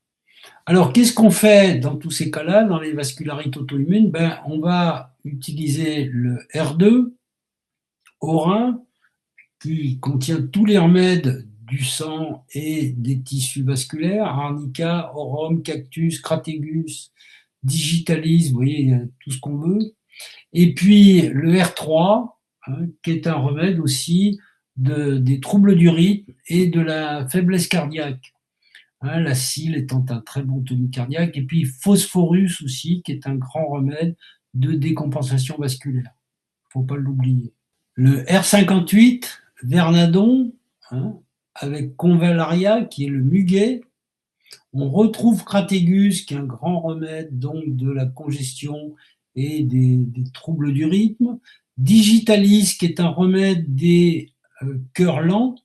Alors, qu'est-ce qu'on fait dans tous ces cas-là, dans les vascularites auto-immunes? On va utiliser le R2 au rein, qui contient tous les remèdes du sang et des tissus vasculaires, arnica, aurum, cactus, cratégus, digitalis, vous voyez, tout ce qu'on veut. Et puis le R3, hein, qui est un remède aussi des troubles du rythme et de la faiblesse cardiaque. Hein, la cile étant un très bon tonique cardiaque. Et puis phosphorus aussi, qui est un grand remède de décompensation vasculaire. faut pas l'oublier. Le R58, Vernadon, hein, avec Convallaria, qui est le muguet. On retrouve Cratégus, qui est un grand remède donc de la congestion et des troubles du rythme. Digitalis, qui est un remède des cœurs lents.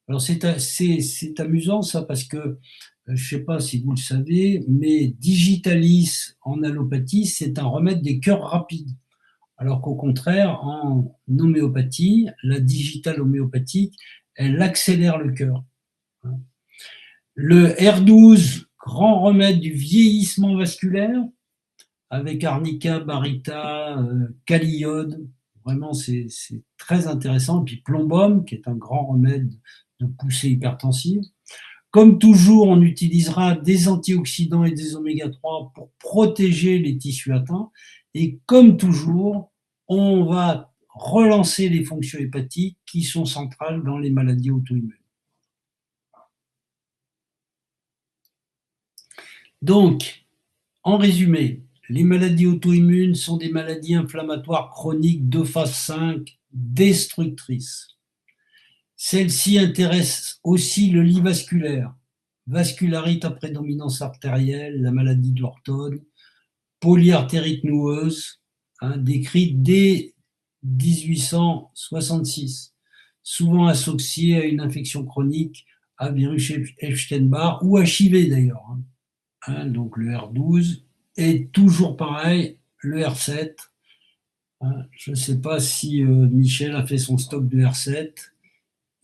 Alors c'est amusant ça parce que je ne sais pas si vous le savez, mais Digitalis en allopathie, c'est un remède des cœurs rapides. Alors qu'au contraire, en homéopathie, la digitale homéopathique, elle accélère le cœur. Le R12, grand remède du vieillissement vasculaire, avec arnica, barita, kaliode. Vraiment, c'est très intéressant. Et puis plombum, qui est un grand remède de poussée hypertensive. Comme toujours, on utilisera des antioxydants et des oméga 3 pour protéger les tissus atteints. Et comme toujours, on va relancer les fonctions hépatiques qui sont centrales dans les maladies auto-immunes. Donc, en résumé, les maladies auto-immunes sont des maladies inflammatoires chroniques de phase 5 destructrices. Celles-ci intéressent aussi le lit vasculaire, vascularite à prédominance artérielle, la maladie de l'Orton, polyartérite noueuse, décrite dès 1866, souvent associée à une infection chronique à virus Epstein-Barr ou HIV d'ailleurs. Donc le R12 est toujours pareil, le R7. Je ne sais pas si Michel a fait son stock de R7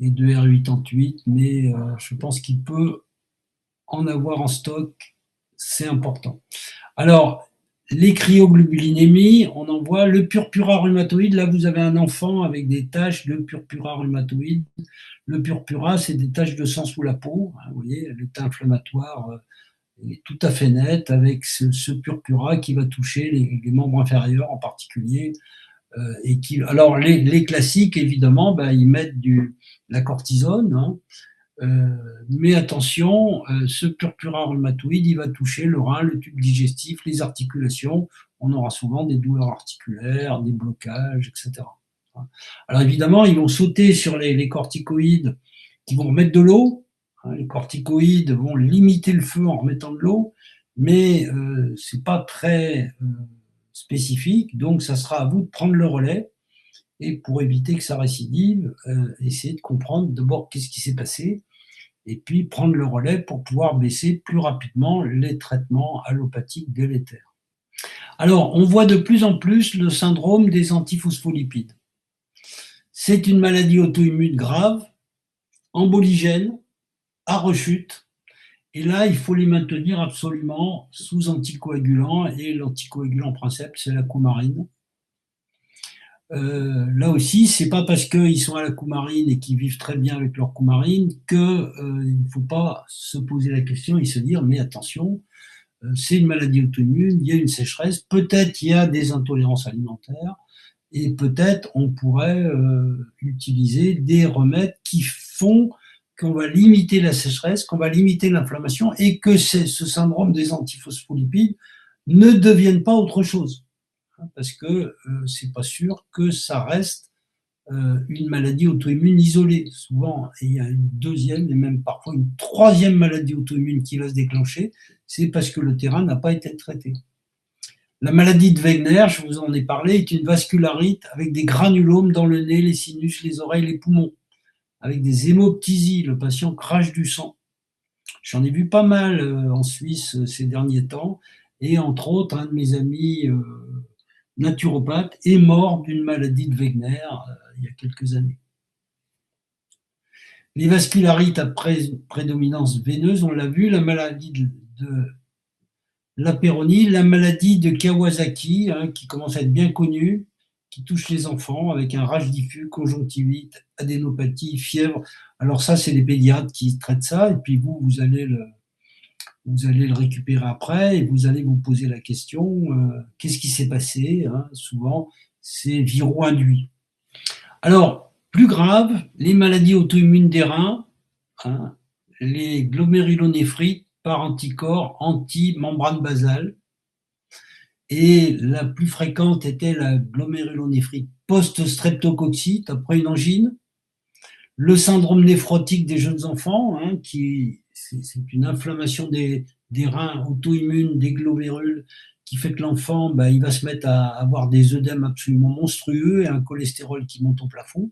et de R88, mais je pense qu'il peut en avoir en stock, c'est important. Alors, les cryoglobulinémies, on en voit le purpura rhumatoïde. Là, vous avez un enfant avec des taches de purpura rhumatoïde. Le purpura, c'est des taches de sang sous la peau. Vous voyez, l'état inflammatoire est tout à fait net avec ce purpura qui va toucher les membres inférieurs en particulier. Et qui, alors, les classiques, évidemment, ils mettent la cortisone. Mais attention, ce purpura rhumatoïde, il va toucher le rein, le tube digestif, les articulations. On aura souvent des douleurs articulaires, des blocages, etc. Alors évidemment, ils vont sauter sur les corticoïdes qui vont remettre de l'eau. Les corticoïdes vont limiter le feu en remettant de l'eau, mais c'est pas très spécifique, donc ça sera à vous de prendre le relais. Et pour éviter que ça récidive, essayer de comprendre d'abord qu'est-ce qui s'est passé, et puis prendre le relais pour pouvoir baisser plus rapidement les traitements allopathiques délétères. Alors, on voit de plus en plus le syndrome des antiphospholipides. C'est une maladie auto-immune grave, emboligène, à rechute, et là, il faut les maintenir absolument sous anticoagulants, et l'anticoagulant principal, c'est la coumarine. Là aussi, c'est pas parce qu'ils sont à la coumarine et qu'ils vivent très bien avec leur coumarine qu'il ne faut pas se poser la question et se dire mais attention, c'est une maladie auto-immune, il y a une sécheresse, peut-être il y a des intolérances alimentaires et peut-être on pourrait utiliser des remèdes qui font qu'on va limiter la sécheresse, qu'on va limiter l'inflammation et que ce syndrome des antiphospholipides ne devienne pas autre chose. Parce que c'est pas sûr que ça reste une maladie auto-immune isolée. Souvent, il y a une deuxième et même parfois une troisième maladie auto-immune qui va se déclencher, c'est parce que le terrain n'a pas été traité. La maladie de Wegener, je vous en ai parlé, est une vascularite avec des granulomes dans le nez, les sinus, les oreilles, les poumons, avec des hémoptysies. Le patient crache du sang. J'en ai vu pas mal en Suisse ces derniers temps, et entre autres, un de mes amis naturopathe est mort d'une maladie de Wegener il y a quelques années. Les vascularites à prédominance veineuse, on l'a vu, la maladie de la péronie, la maladie de Kawasaki, qui commence à être bien connue, qui touche les enfants avec un rage diffus, conjonctivite, adénopathie, fièvre. Alors ça, c'est les pédiatres qui traitent ça, et puis vous allez le récupérer après et vous allez vous poser la question qu'est-ce qui s'est passé, souvent c'est viro-induit. Alors, plus grave, les maladies auto-immunes des reins, les glomérulonéphrites par anticorps anti-membrane basale, et la plus fréquente était la glomérulonéphrite post-streptococcite après une angine. Le syndrome néphrotique des jeunes enfants, hein, c'est une inflammation des reins auto-immune, des glomérules, qui fait que l'enfant, bah, il va se mettre à avoir des œdèmes absolument monstrueux et un cholestérol qui monte au plafond.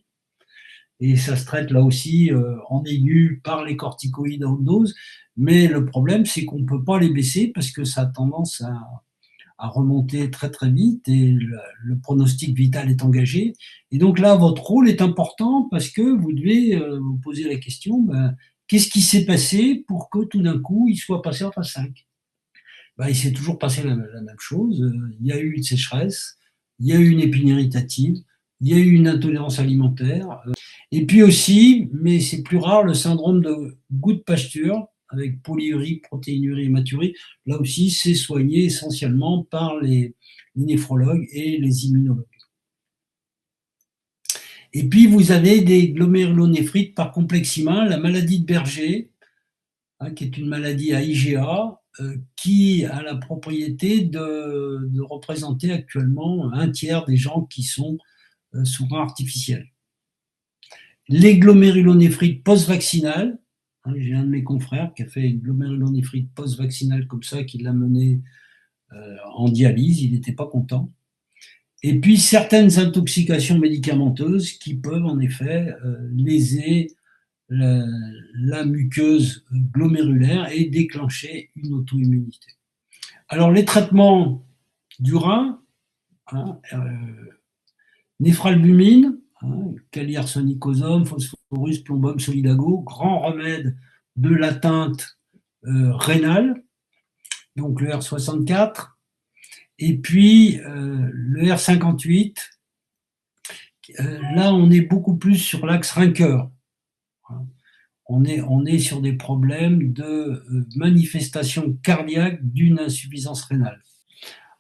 Et ça se traite là aussi en aigu par les corticoïdes à haute dose. Mais le problème, c'est qu'on ne peut pas les baisser parce que ça a tendance à remonter très très vite et le pronostic vital est engagé. Et donc là, votre rôle est important parce que vous devez vous poser la question, ben, qu'est-ce qui s'est passé pour que tout d'un coup, il soit passé en phase 5? Ben, il s'est toujours passé la même chose. Il y a eu une sécheresse, il y a eu une épine irritative, il y a eu une intolérance alimentaire. Et puis aussi, mais c'est plus rare, le syndrome de Goode-Pasture, avec polyurie, protéinurie et maturie. Là aussi, c'est soigné essentiellement par les néphrologues et les immunologues. Et puis, vous avez des glomérulonéphrite par complexima, la maladie de Berger, hein, qui est une maladie à IgA, qui a la propriété de représenter actuellement un tiers des gens qui sont sous rein artificiel. Les glomérulonéphrite post-vaccinale, hein, j'ai un de mes confrères qui a fait une glomérulonéphrite post-vaccinale comme ça, qui l'a mené en dialyse, il n'était pas content. Et puis certaines intoxications médicamenteuses qui peuvent en effet léser la muqueuse glomérulaire et déclencher une auto-immunité. Alors les traitements du rein, hein, néphralbumine, hein, caliarsonicosum, phosphorus, plombum, solidago, grand remède de l'atteinte rénale, donc le R64, et puis le R58. Là, on est beaucoup plus sur l'axe rein-cœur. On est sur des problèmes de manifestation cardiaque d'une insuffisance rénale.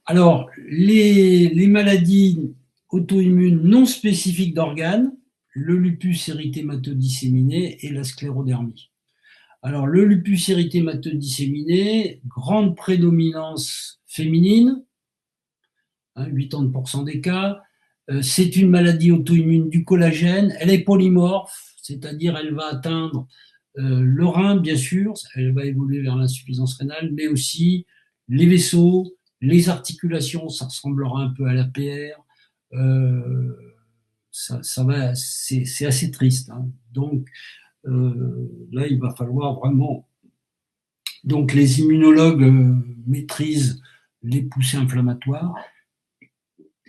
Alors, les maladies auto-immunes non spécifiques d'organes, le lupus érythémateux disséminé et la sclérodermie. Alors, le lupus érythémateux disséminé, grande prédominance féminine, hein, 80% des cas. C'est une maladie auto-immune du collagène. Elle est polymorphe, c'est-à-dire elle va atteindre le rein, bien sûr, elle va évoluer vers l'insuffisance rénale, mais aussi les vaisseaux, les articulations, ça ressemblera un peu à l'APR. Ça va, c'est assez triste, hein. Donc là, il va falloir vraiment. Donc les immunologues maîtrisent les poussées inflammatoires.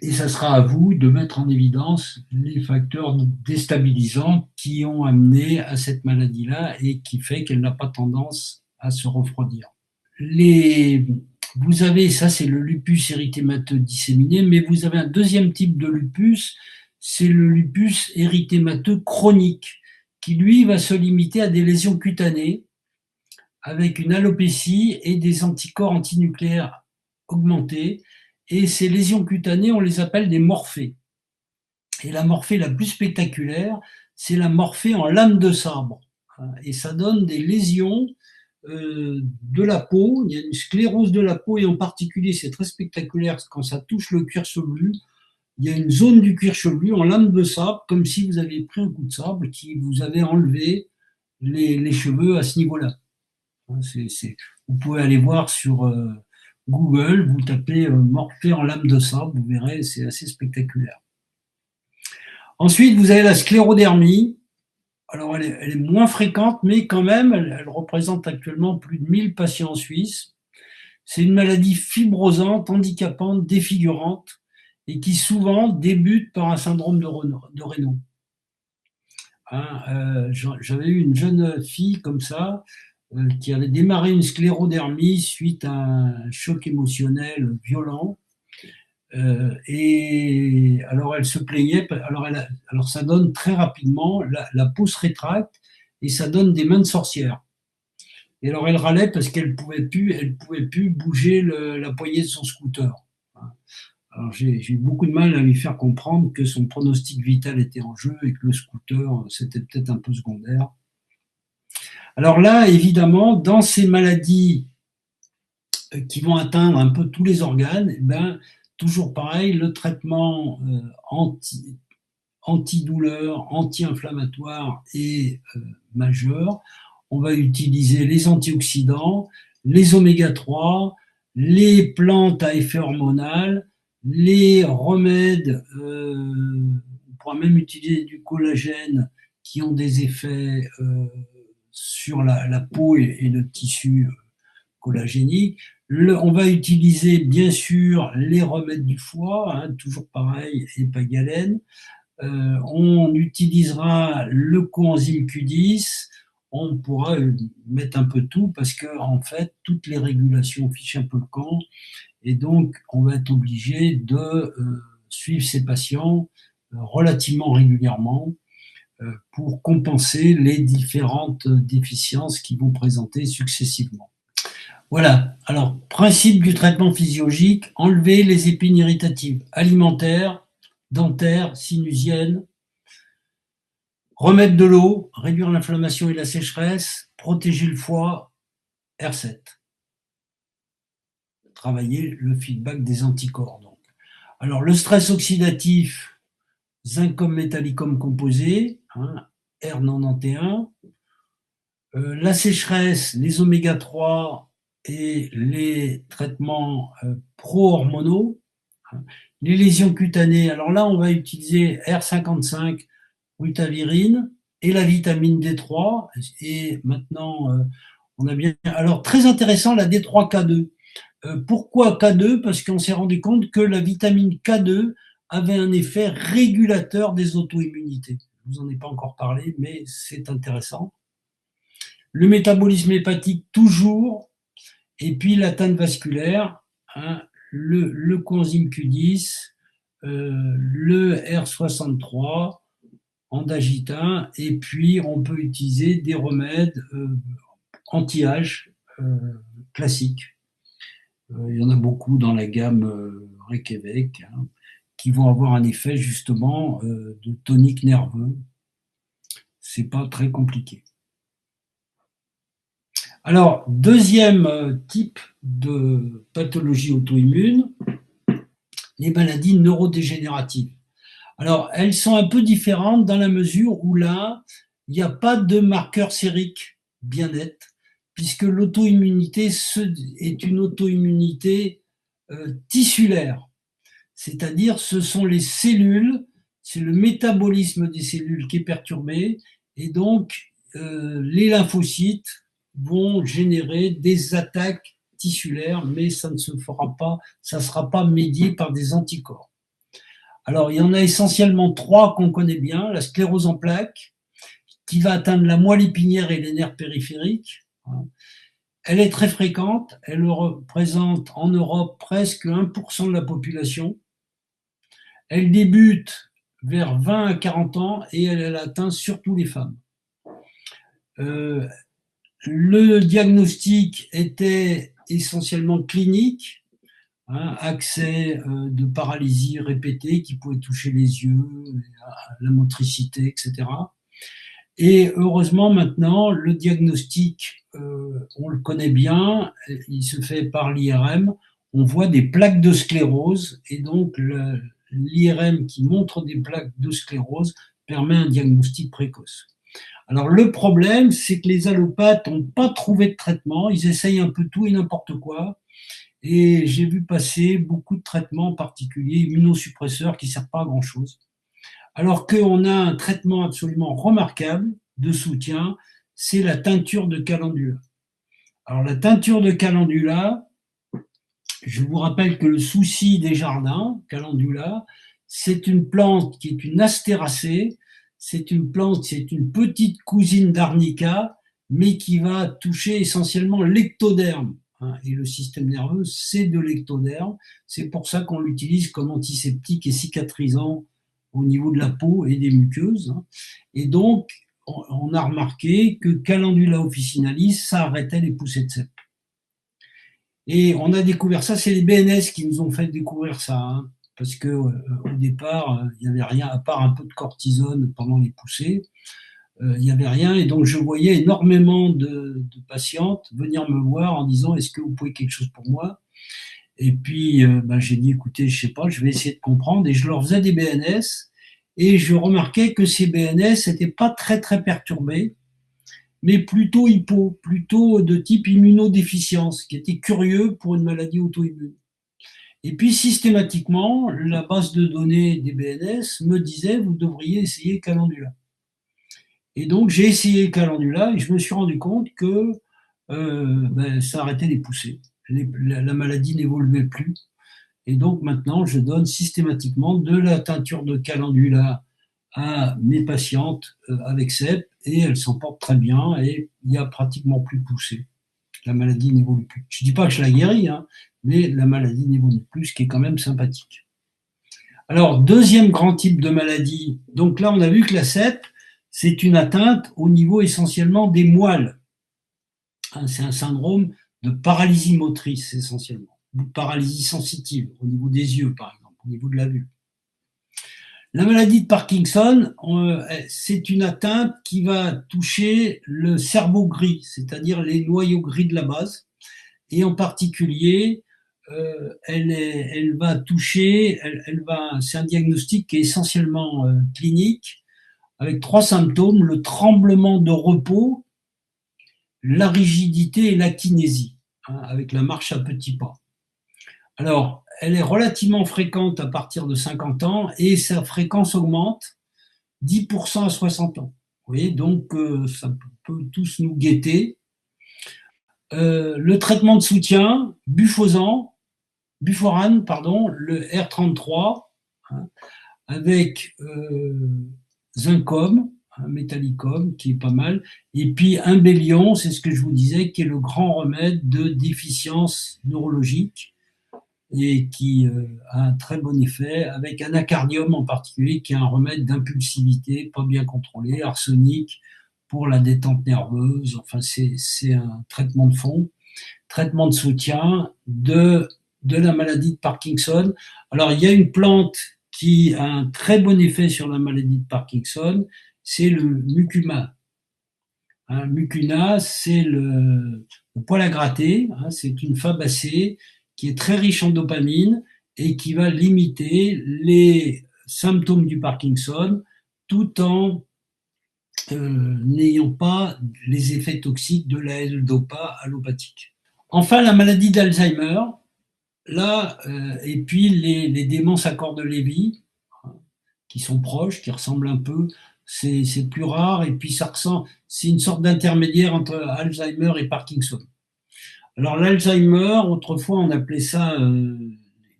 Et ça sera à vous de mettre en évidence les facteurs déstabilisants qui ont amené à cette maladie-là et qui fait qu'elle n'a pas tendance à se refroidir. Vous avez, ça c'est le lupus érythémateux disséminé, mais vous avez un deuxième type de lupus, c'est le lupus érythémateux chronique, qui lui va se limiter à des lésions cutanées avec une alopécie et des anticorps antinucléaires augmentés. Et ces lésions cutanées, on les appelle des morphées. Et la morphée la plus spectaculaire, c'est la morphée en lame de sabre. Et ça donne des lésions de la peau. Il y a une sclérose de la peau et en particulier, c'est très spectaculaire quand ça touche le cuir chevelu. Il y a une zone du cuir chevelu en lame de sabre, comme si vous aviez pris un coup de sabre qui vous avait enlevé les cheveux à ce niveau-là. Vous pouvez aller voir sur Google, vous tapez morphée en lame de sabre, vous verrez, c'est assez spectaculaire. Ensuite, vous avez la sclérodermie. Alors, elle est moins fréquente, mais quand même, elle représente actuellement plus de 1000 patients en Suisse. C'est une maladie fibrosante, handicapante, défigurante, et qui souvent débute par un syndrome de Raynaud. Hein, j'avais eu une jeune fille comme ça, qui avait démarré une sclérodermie suite à un choc émotionnel violent. Et alors elle se plaignait, alors ça donne très rapidement, la peau se rétracte et ça donne des mains de sorcière. Et alors elle râlait parce qu'elle pouvait plus bouger la poignée de son scooter. Alors j'ai eu beaucoup de mal à lui faire comprendre que son pronostic vital était en jeu et que le scooter, c'était peut-être un peu secondaire. Alors là, évidemment, dans ces maladies qui vont atteindre un peu tous les organes, eh ben, toujours pareil, le traitement antidouleur, anti-inflammatoire et majeur. On va utiliser les antioxydants, les oméga 3, les plantes à effet hormonal, les remèdes, on pourra même utiliser du collagène qui ont des effets sur la peau et le tissu collagénique. On va utiliser bien sûr les remèdes du foie, hein, toujours pareil, et pas galène. On utilisera le coenzyme Q10, on pourra mettre un peu tout parce que en fait toutes les régulations fichent un peu le camp et donc on va être obligé de suivre ces patients relativement régulièrement pour compenser les différentes déficiences qu'ils vont présenter successivement. Voilà, alors principe du traitement physiologique, enlever les épines irritatives alimentaires, dentaires, sinusiennes, remettre de l'eau, réduire l'inflammation et la sécheresse, protéger le foie, R7. Travailler le feedback des anticorps. Donc. Alors, le stress oxydatif, zincum métallicum composé, hein, R91. La sécheresse, les oméga 3 et les traitements pro-hormonaux. Hein. Les lésions cutanées, alors là, on va utiliser R55, rutavirine et la vitamine D3. Et maintenant, on a bien. Alors, très intéressant, la D3K2. Pourquoi K2? Parce qu'on s'est rendu compte que la vitamine K2 avait un effet régulateur des auto-immunités. Je vous en ai pas encore parlé, mais c'est intéressant. Le métabolisme hépatique, toujours. Et puis, l'atteinte vasculaire, hein, le coenzyme Q10, le R63, andagitain, et puis on peut utiliser des remèdes anti-âge classiques. Il y en a beaucoup dans la gamme Reykjavik, hein, qui vont avoir un effet justement de tonique nerveux. C'est pas très compliqué. Alors, deuxième type de pathologie auto-immune, les maladies neurodégénératives. Alors, elles sont un peu différentes dans la mesure où là, il n'y a pas de marqueur sérique bien net, puisque l'auto-immunité est une auto-immunité tissulaire. C'est-à-dire, ce sont les cellules, c'est le métabolisme des cellules qui est perturbé, et donc les lymphocytes vont générer des attaques tissulaires, mais ça ne se fera pas, ça ne sera pas médié par des anticorps. Alors, il y en a essentiellement trois qu'on connaît bien. La sclérose en plaques, qui va atteindre la moelle épinière et les nerfs périphériques. Elle est très fréquente. Elle représente en Europe presque 1% de la population. Elle débute vers 20 à 40 ans et elle atteint surtout les femmes. Le diagnostic était essentiellement clinique. Accès de paralysie répétée qui pouvait toucher les yeux, la motricité, etc. Et heureusement maintenant, le diagnostic, on le connaît bien, il se fait par l'IRM, on voit des plaques de sclérose, et donc l'IRM qui montre des plaques de sclérose permet un diagnostic précoce. Alors le problème, c'est que les allopathes n'ont pas trouvé de traitement, ils essayent un peu tout et n'importe quoi, et j'ai vu passer beaucoup de traitements, en particulier immunosuppresseurs, qui ne servent pas à grand-chose. Alors qu'on a un traitement absolument remarquable de soutien, c'est la teinture de calendula. Alors la teinture de calendula, je vous rappelle que le souci des jardins, calendula, c'est une plante qui est une astéracée, c'est une plante, c'est une petite cousine d'arnica, mais qui va toucher essentiellement l'ectoderme. Et le système nerveux, c'est de l'ectoderme. C'est pour ça qu'on l'utilise comme antiseptique et cicatrisant au niveau de la peau et des muqueuses. Et donc, on a remarqué que Calendula officinalis, ça arrêtait les poussées de cèpes. Et on a découvert ça, c'est les BNS qui nous ont fait découvrir ça, hein, parce que au départ, il n'y avait rien à part un peu de cortisone pendant les poussées. il n'y avait rien. Et donc, je voyais énormément de patientes venir me voir en disant, est-ce que vous pouvez quelque chose pour moi? Et puis, ben, j'ai dit, écoutez, je sais pas, je vais essayer de comprendre. Et je leur faisais des BNS. Et je remarquais que ces BNS n'étaient pas très, très perturbés, mais plutôt hypo, plutôt de type immunodéficience, qui était curieux pour une maladie auto-immune. Et puis, systématiquement, la base de données des BNS me disait, vous devriez essayer Calendula. Et donc, j'ai essayé Calendula et je me suis rendu compte que ben, ça arrêtait les poussées. La maladie n'évoluait plus. Et donc, maintenant, je donne systématiquement de la teinture de Calendula à mes patientes avec CEP et elles s'en portent très bien et il n'y a pratiquement plus de poussée. La maladie n'évolue plus. Je ne dis pas que je la guéris, hein, mais la maladie n'évolue plus, ce qui est quand même sympathique. Alors, deuxième grand type de maladie. Donc là, on a vu que la CEP, c'est une atteinte au niveau essentiellement des moelles. Hein, c'est un syndrome de paralysie motrice essentiellement, ou de paralysie sensitive au niveau des yeux, par exemple, au niveau de la vue. La maladie de Parkinson, c'est une atteinte qui va toucher le cerveau gris, c'est-à-dire les noyaux gris de la base, et en particulier, elle va toucher, c'est un diagnostic qui est essentiellement clinique, avec trois symptômes, le tremblement de repos, la rigidité et la kinésie, hein, avec la marche à petits pas. Alors, elle est relativement fréquente à partir de 50 ans et sa fréquence augmente 10% à 60 ans. Vous voyez, donc ça peut tous nous guetter. Le traitement de soutien, Buforan, pardon, le R33, hein, avec Zincom, un métallicum qui est pas mal, et puis un bélion, c'est ce que je vous disais, qui est le grand remède de déficience neurologique et qui a un très bon effet, avec anacardium en particulier, qui est un remède d'impulsivité, pas bien contrôlé, arsenic pour la détente nerveuse, enfin c'est un traitement de fond, traitement de soutien de la maladie de Parkinson. Alors il y a une plante qui a un très bon effet sur la maladie de Parkinson, c'est le mucuna. Hein, mucuna, c'est le poil à gratter, hein, c'est une fabacée qui est très riche en dopamine et qui va limiter les symptômes du Parkinson tout en n'ayant pas les effets toxiques de la L-dopa allopathique. Enfin, la maladie d'Alzheimer, là, et puis les démences à corps de Lévy, hein, qui sont proches, qui ressemblent un peu, c'est plus rare, et puis ça ressemble, c'est une sorte d'intermédiaire entre Alzheimer et Parkinson. Alors l'Alzheimer, autrefois on appelait ça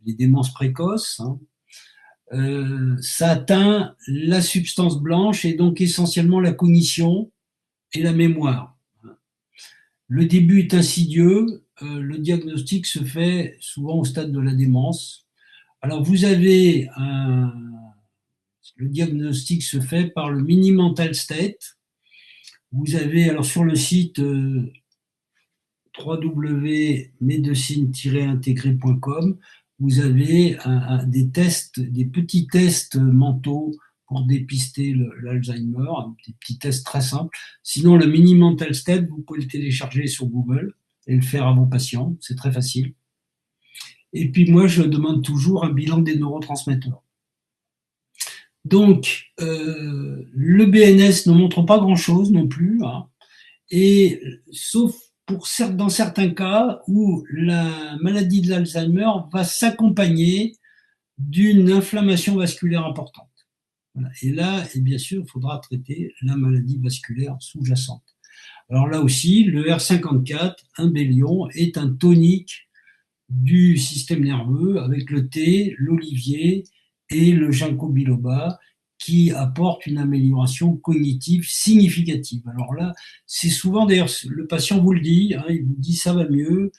les démences précoces, hein. Ça atteint la substance blanche et donc essentiellement la cognition et la mémoire. Le début est insidieux, le diagnostic se fait souvent au stade de la démence. Alors vous avez le diagnostic se fait par le mini mental state. Vous avez alors sur le site www.medecine-intégré.com, vous avez des tests, des petits tests mentaux pour dépister l'Alzheimer, des petits tests très simples. Sinon, le mini mental state, vous pouvez le télécharger sur Google et le faire à vos patients, c'est très facile. Et puis moi, je demande toujours un bilan des neurotransmetteurs. Donc, le BNS ne montre pas grand-chose non plus, hein, et sauf dans certains cas où la maladie de l'Alzheimer va s'accompagner d'une inflammation vasculaire importante. Voilà. Et là, et bien sûr, il faudra traiter la maladie vasculaire sous-jacente. Alors là aussi, le R54, un bélion, est un tonique du système nerveux avec le thé, l'olivier et le ginkgo biloba qui apportent une amélioration cognitive significative. Alors là, c'est souvent, d'ailleurs, le patient vous le dit, hein, il vous dit ça va mieux,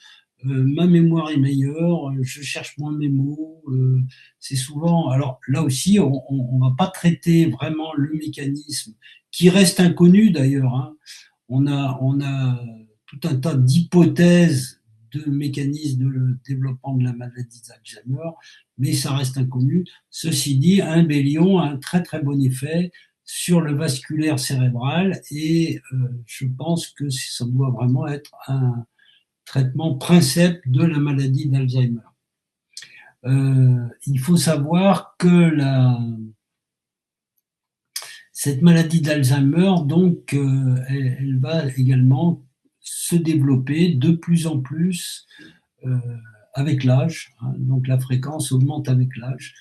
ma mémoire est meilleure, je cherche moins mes mots. C'est souvent, alors là aussi, on ne va pas traiter vraiment le mécanisme qui reste inconnu d'ailleurs, hein. On a tout un tas d'hypothèses de mécanismes de développement de la maladie d'Alzheimer, mais ça reste inconnu. Ceci dit, un bélion a un très très bon effet sur le vasculaire cérébral et je pense que ça doit vraiment être un traitement princeps de la maladie d'Alzheimer. Il faut savoir que cette maladie d'Alzheimer, donc, elle va également se développer de plus en plus avec l'âge. Hein, donc la fréquence augmente avec l'âge.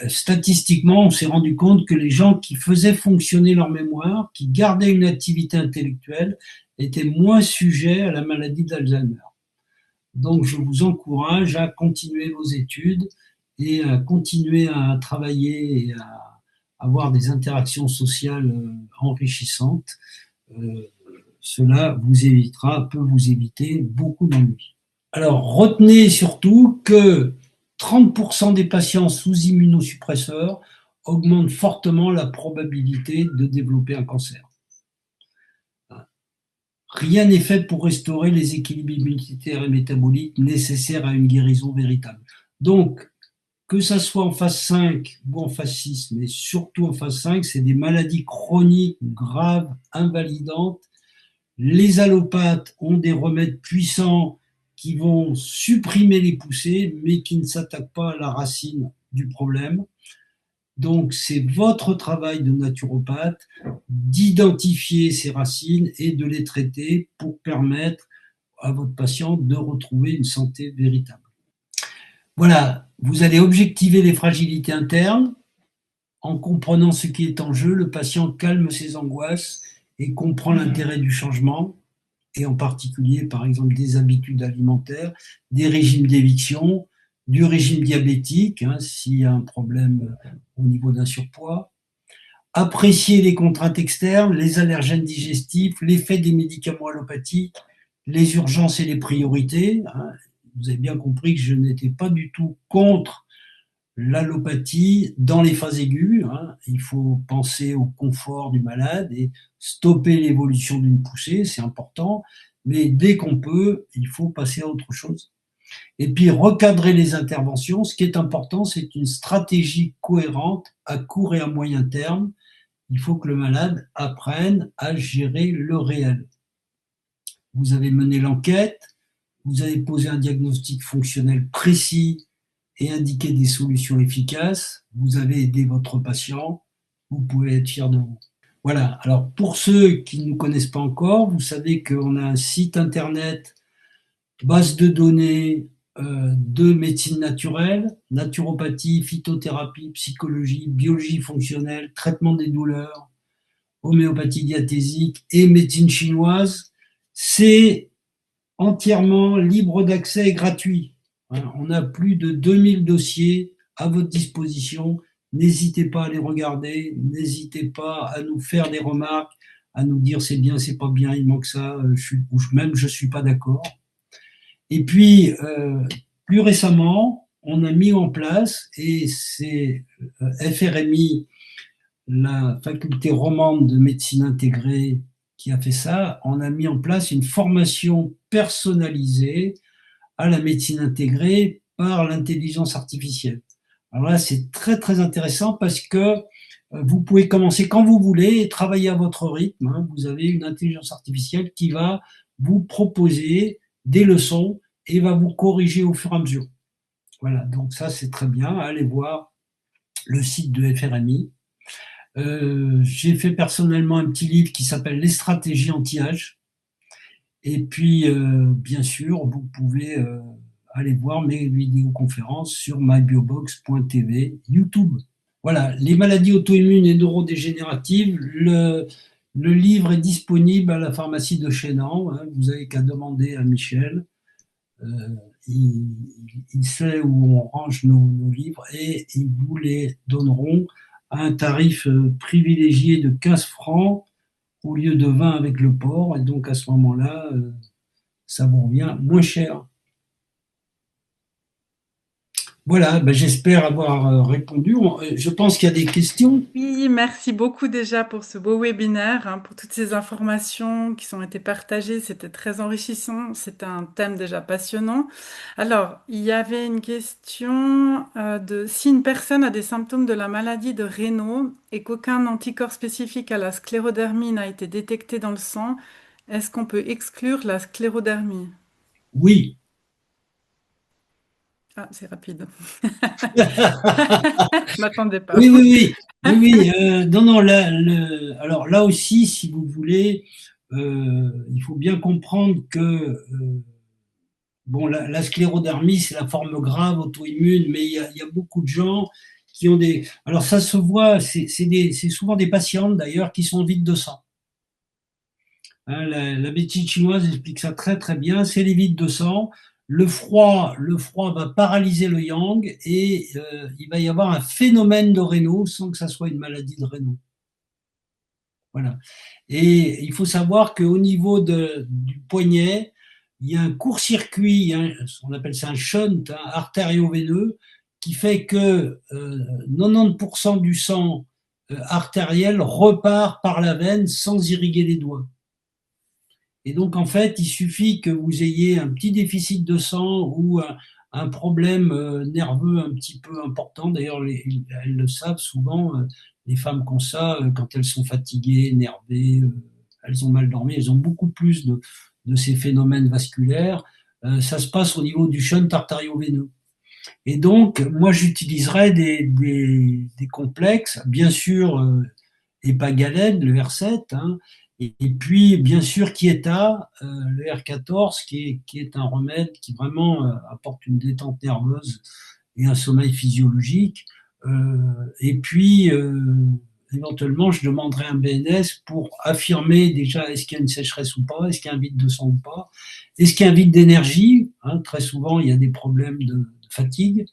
Statistiquement, on s'est rendu compte que les gens qui faisaient fonctionner leur mémoire, qui gardaient une activité intellectuelle, étaient moins sujets à la maladie d'Alzheimer. Donc, je vous encourage à continuer vos études et à continuer à travailler et à avoir des interactions sociales enrichissantes. Cela peut vous éviter beaucoup d'ennuis. Alors, retenez surtout que 30% des patients sous immunosuppresseurs augmentent fortement la probabilité de développer un cancer. Rien n'est fait pour restaurer les équilibres immunitaires et métaboliques nécessaires à une guérison véritable. Donc, que ça soit en phase 5 ou en phase 6, mais surtout en phase 5, c'est des maladies chroniques, graves, invalidantes. Les allopathes ont des remèdes puissants qui vont supprimer les poussées, mais qui ne s'attaquent pas à la racine du problème. Donc, c'est votre travail de naturopathe d'identifier ces racines et de les traiter pour permettre à votre patient de retrouver une santé véritable. Voilà, vous allez objectiver les fragilités internes. En comprenant ce qui est en jeu, le patient calme ses angoisses et comprend l'intérêt du changement, et en particulier, par exemple, des habitudes alimentaires, des régimes d'éviction, du régime diabétique, hein, s'il y a un problème au niveau d'un surpoids. Apprécier les contraintes externes, les allergènes digestifs, l'effet des médicaments allopathiques, les urgences et les priorités. Hein. Vous avez bien compris que je n'étais pas du tout contre l'allopathie dans les phases aiguës. Hein. Il faut penser au confort du malade et stopper l'évolution d'une poussée, c'est important. Mais dès qu'on peut, il faut passer à autre chose. Et puis recadrer les interventions. Ce qui est important, c'est une stratégie cohérente à court et à moyen terme. Il faut que le malade apprenne à gérer le réel. Vous avez mené l'enquête, vous avez posé un diagnostic fonctionnel précis et indiqué des solutions efficaces, vous avez aidé votre patient, vous pouvez être fier de vous. Voilà, alors pour ceux qui ne nous connaissent pas encore, vous savez qu'on a un site internet, base de données de médecine naturelle, naturopathie, phytothérapie, psychologie, biologie fonctionnelle, traitement des douleurs, homéopathie diathésique et médecine chinoise. C'est entièrement libre d'accès et gratuit. On a plus de 2000 dossiers à votre disposition. N'hésitez pas à les regarder, n'hésitez pas à nous faire des remarques, à nous dire c'est bien, c'est pas bien, il manque ça, ou même je suis pas d'accord. Et puis, plus récemment, on a mis en place, et c'est FRMI, la faculté romande de médecine intégrée qui a fait ça, on a mis en place une formation personnalisée à la médecine intégrée par l'intelligence artificielle. Alors là, c'est très très intéressant parce que vous pouvez commencer quand vous voulez et travailler à votre rythme. Hein. Vous avez une intelligence artificielle qui va vous proposer des leçons et va vous corriger au fur et à mesure. Voilà, donc ça c'est très bien. Allez voir le site de FRMI. J'ai fait personnellement un petit livre qui s'appelle Les stratégies anti-âge. Et puis, bien sûr, vous pouvez aller voir mes vidéoconférences sur mybiobox.tv, YouTube. Voilà, les maladies auto-immunes et neurodégénératives, le livre est disponible à la pharmacie de Chénan. Hein, vous n'avez qu'à demander à Michel. Il sait où on range nos livres et ils vous les donneront à un tarif privilégié de 15 francs au lieu de 20 avec le port. Et donc, à ce moment-là, ça vous revient moins cher. Voilà, ben, j'espère avoir répondu. Je pense qu'il y a des questions. Oui, merci beaucoup déjà pour ce beau webinaire, hein, pour toutes ces informations qui ont été partagées. C'était très enrichissant. C'était un thème déjà passionnant. Alors, il y avait une question de si une personne a des symptômes de la maladie de Raynaud et qu'aucun anticorps spécifique à la sclérodermie n'a été détecté dans le sang, est-ce qu'on peut exclure la sclérodermie? Oui. Ah, c'est rapide. Je m'attendais pas. Oui, oui, oui. Oui, oui. Non, non, alors là aussi, si vous voulez, il faut bien comprendre que bon, la sclérodermie, c'est la forme grave auto-immune, mais il y a beaucoup de gens qui ont des. Alors ça se voit, c'est souvent des patientes d'ailleurs qui sont vides de sang. Hein, la médecine chinoise explique ça très très bien. C'est les vides de sang. Le froid va paralyser le yang et il va y avoir un phénomène de Raynaud sans que ça soit une maladie de Raynaud. Voilà. Et il faut savoir qu'au niveau du poignet, il y a un court-circuit, on appelle ça un shunt, hein, artério-veineux, qui fait que 90% du sang artériel repart par la veine sans irriguer les doigts. Et donc, en fait, il suffit que vous ayez un petit déficit de sang ou un problème nerveux un petit peu important. D'ailleurs, elles le savent souvent, les femmes qui ont ça, quand elles sont fatiguées, énervées, elles ont mal dormi, elles ont beaucoup plus de ces phénomènes vasculaires. Ça se passe au niveau du shunt artério-veineux. Et donc, moi, j'utiliserais des complexes, bien sûr, Epagalène, le R7, hein, et puis, bien sûr, Kieta, le R14, qui est un remède qui vraiment apporte une détente nerveuse et un sommeil physiologique. Et puis, éventuellement, je demanderai un BNS pour affirmer déjà est-ce qu'il y a une sécheresse ou pas, est-ce qu'il y a un vide de sang ou pas, est-ce qu'il y a un vide d'énergie, hein, très souvent, il y a des problèmes de fatigue,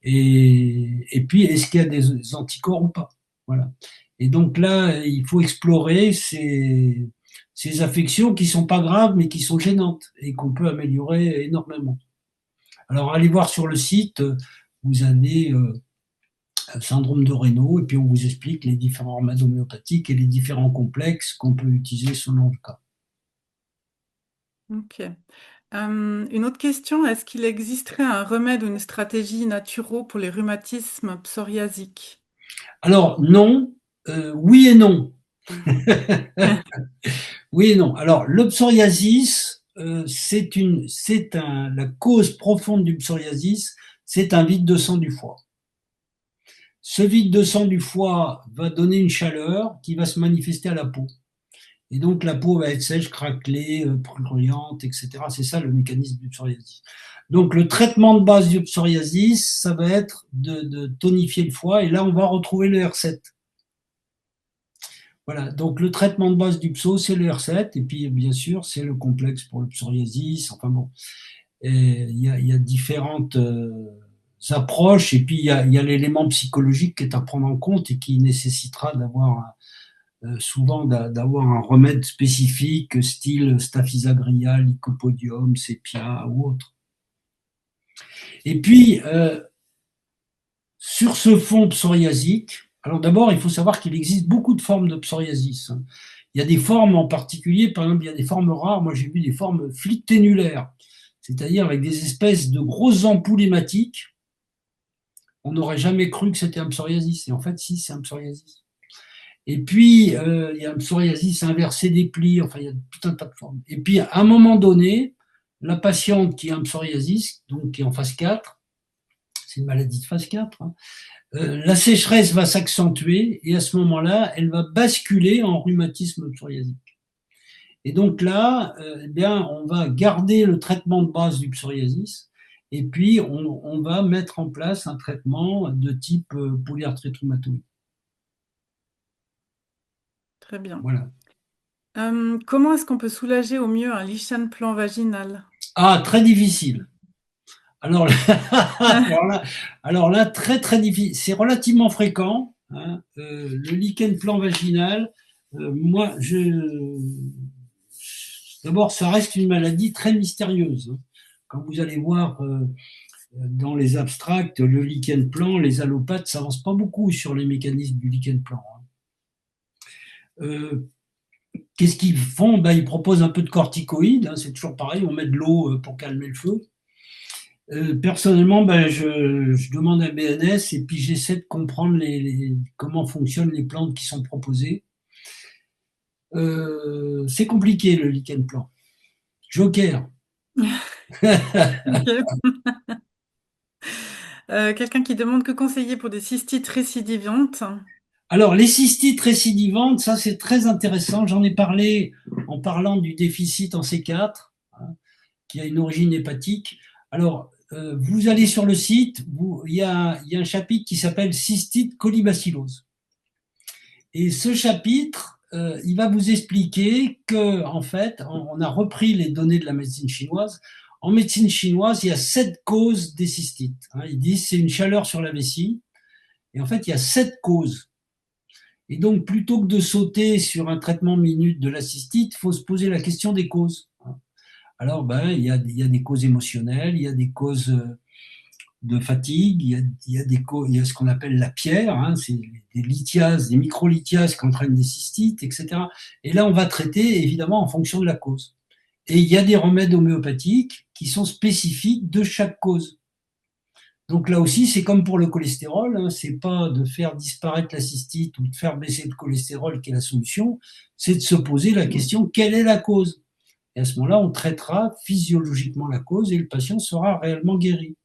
et puis est-ce qu'il y a des anticorps ou pas. Voilà. Et donc là, il faut explorer ces affections qui sont pas graves, mais qui sont gênantes et qu'on peut améliorer énormément. Alors, allez voir sur le site, vous avez syndrome de Raynaud, et puis on vous explique les différents remèdes homéopathiques et les différents complexes qu'on peut utiliser selon le cas. Ok. Une autre question, est-ce qu'il existerait un remède ou une stratégie naturelle pour les rhumatismes psoriasiques? Alors, non, oui et non. Hmm. Oui et non. Alors, le psoriasis, la cause profonde du psoriasis, c'est un vide de sang du foie. Ce vide de sang du foie va donner une chaleur qui va se manifester à la peau. Et donc, la peau va être sèche, craquelée, brûlante, etc. C'est ça le mécanisme du psoriasis. Donc, le traitement de base du psoriasis, ça va être de tonifier le foie. Et là, on va retrouver le R7. Voilà, donc le traitement de base du pso, c'est le R7, et puis bien sûr, c'est le complexe pour le psoriasis. Enfin bon, il y a différentes approches, et puis il y a l'élément psychologique qui est à prendre en compte et qui nécessitera d'avoir souvent d'avoir un remède spécifique, style Staphysagria, Lycopodium, Sepia ou autre. Et puis, sur ce fond psoriasique, alors d'abord, il faut savoir qu'il existe beaucoup de formes de psoriasis, hein. Il y a des formes en particulier, par exemple, il y a des formes rares. Moi, j'ai vu des formes flicténulaires, c'est-à-dire avec des espèces de grosses ampoules hématiques. On n'aurait jamais cru que c'était un psoriasis. Et en fait, si, c'est un psoriasis. Et puis, il y a un psoriasis inversé des plis. Enfin, il y a tout un tas de formes. Et puis, à un moment donné, la patiente qui a un psoriasis, donc qui est en phase 4, c'est une maladie de phase 4, hein, la sécheresse va s'accentuer et à ce moment-là, elle va basculer en rhumatisme psoriasique. Et donc là, eh bien, on va garder le traitement de base du psoriasis et puis on va mettre en place un traitement de type polyarthrite rhumatoïde. Très bien. Voilà. Comment est-ce qu'on peut soulager au mieux un lichen plan vaginal? Ah, très difficile. Alors, alors alors là, très très difficile. C'est relativement fréquent, hein, le lichen plan vaginal. Moi, d'abord, ça reste une maladie très mystérieuse, hein. Quand vous allez voir Dans les abstracts, le lichen plan, les allopathes ne s'avancent pas beaucoup sur les mécanismes du lichen plan. Euh, Qu'est-ce qu'ils font? Ben, ils proposent un peu de corticoïdes, hein, c'est toujours pareil, on met de l'eau pour calmer le feu. Personnellement, ben, je demande un BNS et puis j'essaie de comprendre comment fonctionnent les plantes qui sont proposées. C'est compliqué le lichen plan. Joker. Ok. Quelqu'un qui demande que conseiller pour des cystites récidivantes. Alors, les cystites récidivantes, ça c'est très intéressant. J'en ai parlé en parlant du déficit en C4, hein, qui a une origine hépatique. Alors, vous allez sur le site, il y a un chapitre qui s'appelle cystite colibacillose. Et ce chapitre, il va vous expliquer que, en fait, on a repris les données de la médecine chinoise. En médecine chinoise, il y a 7 causes des cystites, hein. Ils disent c'est une chaleur sur la vessie. Et en fait, il y a 7 causes. Et donc, plutôt que de sauter sur un traitement minute de la cystite, il faut se poser la question des causes. Alors, ben, il y a des causes émotionnelles, il y a des causes de fatigue, il y a ce qu'on appelle la pierre, hein, c'est des lithiases, des microlithiases qui entraînent des cystites, etc. Et là, on va traiter évidemment en fonction de la cause. Et il y a des remèdes homéopathiques qui sont spécifiques de chaque cause. Donc là aussi, c'est comme pour le cholestérol, hein, c'est pas de faire disparaître la cystite ou de faire baisser le cholestérol qui est la solution, c'est de se poser la question quelle est la cause. Et à ce moment-là, on traitera physiologiquement la cause et le patient sera réellement guéri.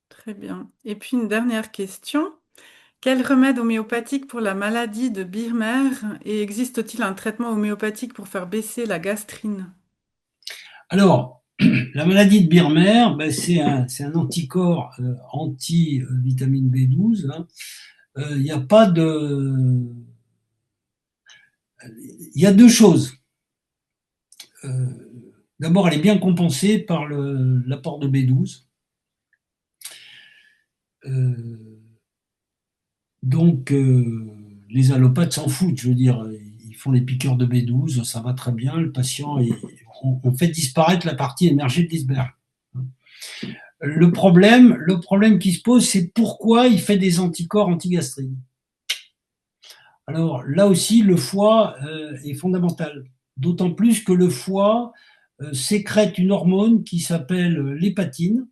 Très bien. Et puis une dernière question. Quel remède homéopathique pour la maladie de Birmer et existe-t-il un traitement homéopathique pour faire baisser la gastrine? Alors, la maladie de Birmer, ben, c'est un anticorps anti-vitamine B12, hein. Il y a pas de. Il y a deux choses. Euh, D'abord, elle est bien compensée par l'apport de B12. Euh, donc, les allopathes s'en foutent. Je veux dire, ils font les piqûres de B12, ça va très bien. Le patient, on fait disparaître la partie émergée de l'iceberg. Le problème qui se pose, c'est pourquoi il fait des anticorps antigastriques. Alors là aussi, le foie est fondamental. D'autant plus que le foie sécrète une hormone qui s'appelle l'hépatine,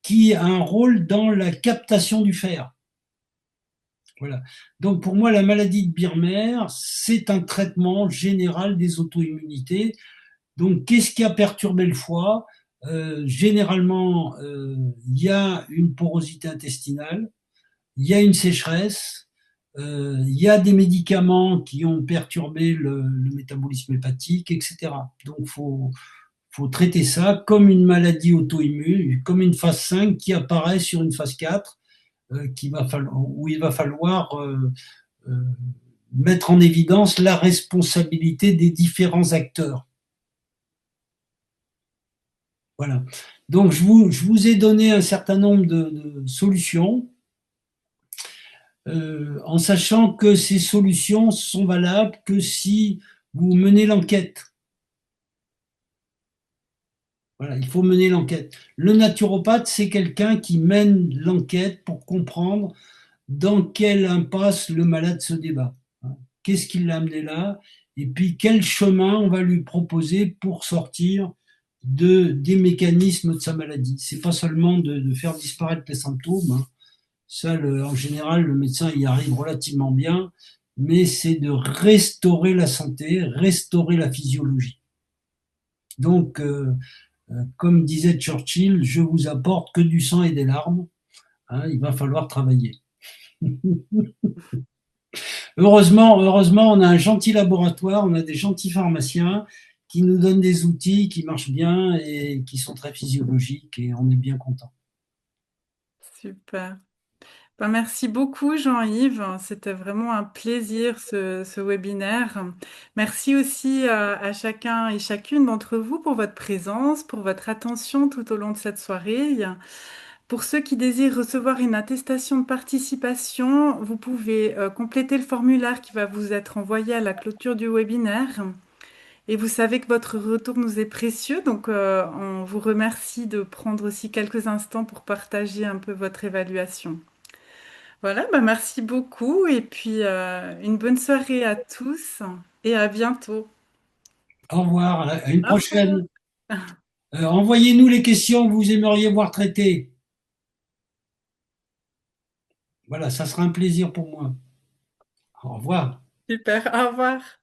qui a un rôle dans la captation du fer. Voilà. Donc pour moi, la maladie de Birmer, c'est un traitement général des auto-immunités. Donc qu'est-ce qui a perturbé le foie? Généralement, il y a une porosité intestinale, il y a une sécheresse, il y a des médicaments qui ont perturbé le métabolisme hépatique, etc. Donc faut traiter ça comme une maladie auto-immune, comme une phase 5 qui apparaît sur une phase 4, où il va falloir euh, mettre en évidence la responsabilité des différents acteurs. Voilà. Donc, je vous ai donné un certain nombre de solutions, en sachant que ces solutions sont valables que si vous menez l'enquête. Voilà, il faut mener l'enquête. Le naturopathe, c'est quelqu'un qui mène l'enquête pour comprendre dans quelle impasse le malade se débat. Qu'est-ce qui l'a amené là? Et puis, quel chemin on va lui proposer pour sortir des mécanismes de sa maladie. C'est pas seulement de faire disparaître les symptômes, hein. Ça, en général, le médecin y arrive relativement bien, mais c'est de restaurer la santé, restaurer la physiologie. Donc, comme disait Churchill, je vous apporte que du sang et des larmes, hein, il va falloir travailler. Heureusement, on a un gentil laboratoire, on a des gentils pharmaciens qui nous donnent des outils qui marchent bien et qui sont très physiologiques et on est bien content. Super. Ben, merci beaucoup Jean-Yves. C'était vraiment un plaisir ce webinaire. Merci aussi à chacun et chacune d'entre vous pour votre présence, pour votre attention tout au long de cette soirée. Pour ceux qui désirent recevoir une attestation de participation, vous pouvez compléter le formulaire qui va vous être envoyé à la clôture du webinaire. Et vous savez que votre retour nous est précieux, donc on vous remercie de prendre aussi quelques instants pour partager un peu votre évaluation. Voilà, bah merci beaucoup et puis une bonne soirée à tous et à bientôt. Au revoir, à une Au revoir. prochaine. Envoyez-nous les questions que vous aimeriez voir traitées. Voilà, ça sera un plaisir pour moi. Au revoir. Super, au revoir.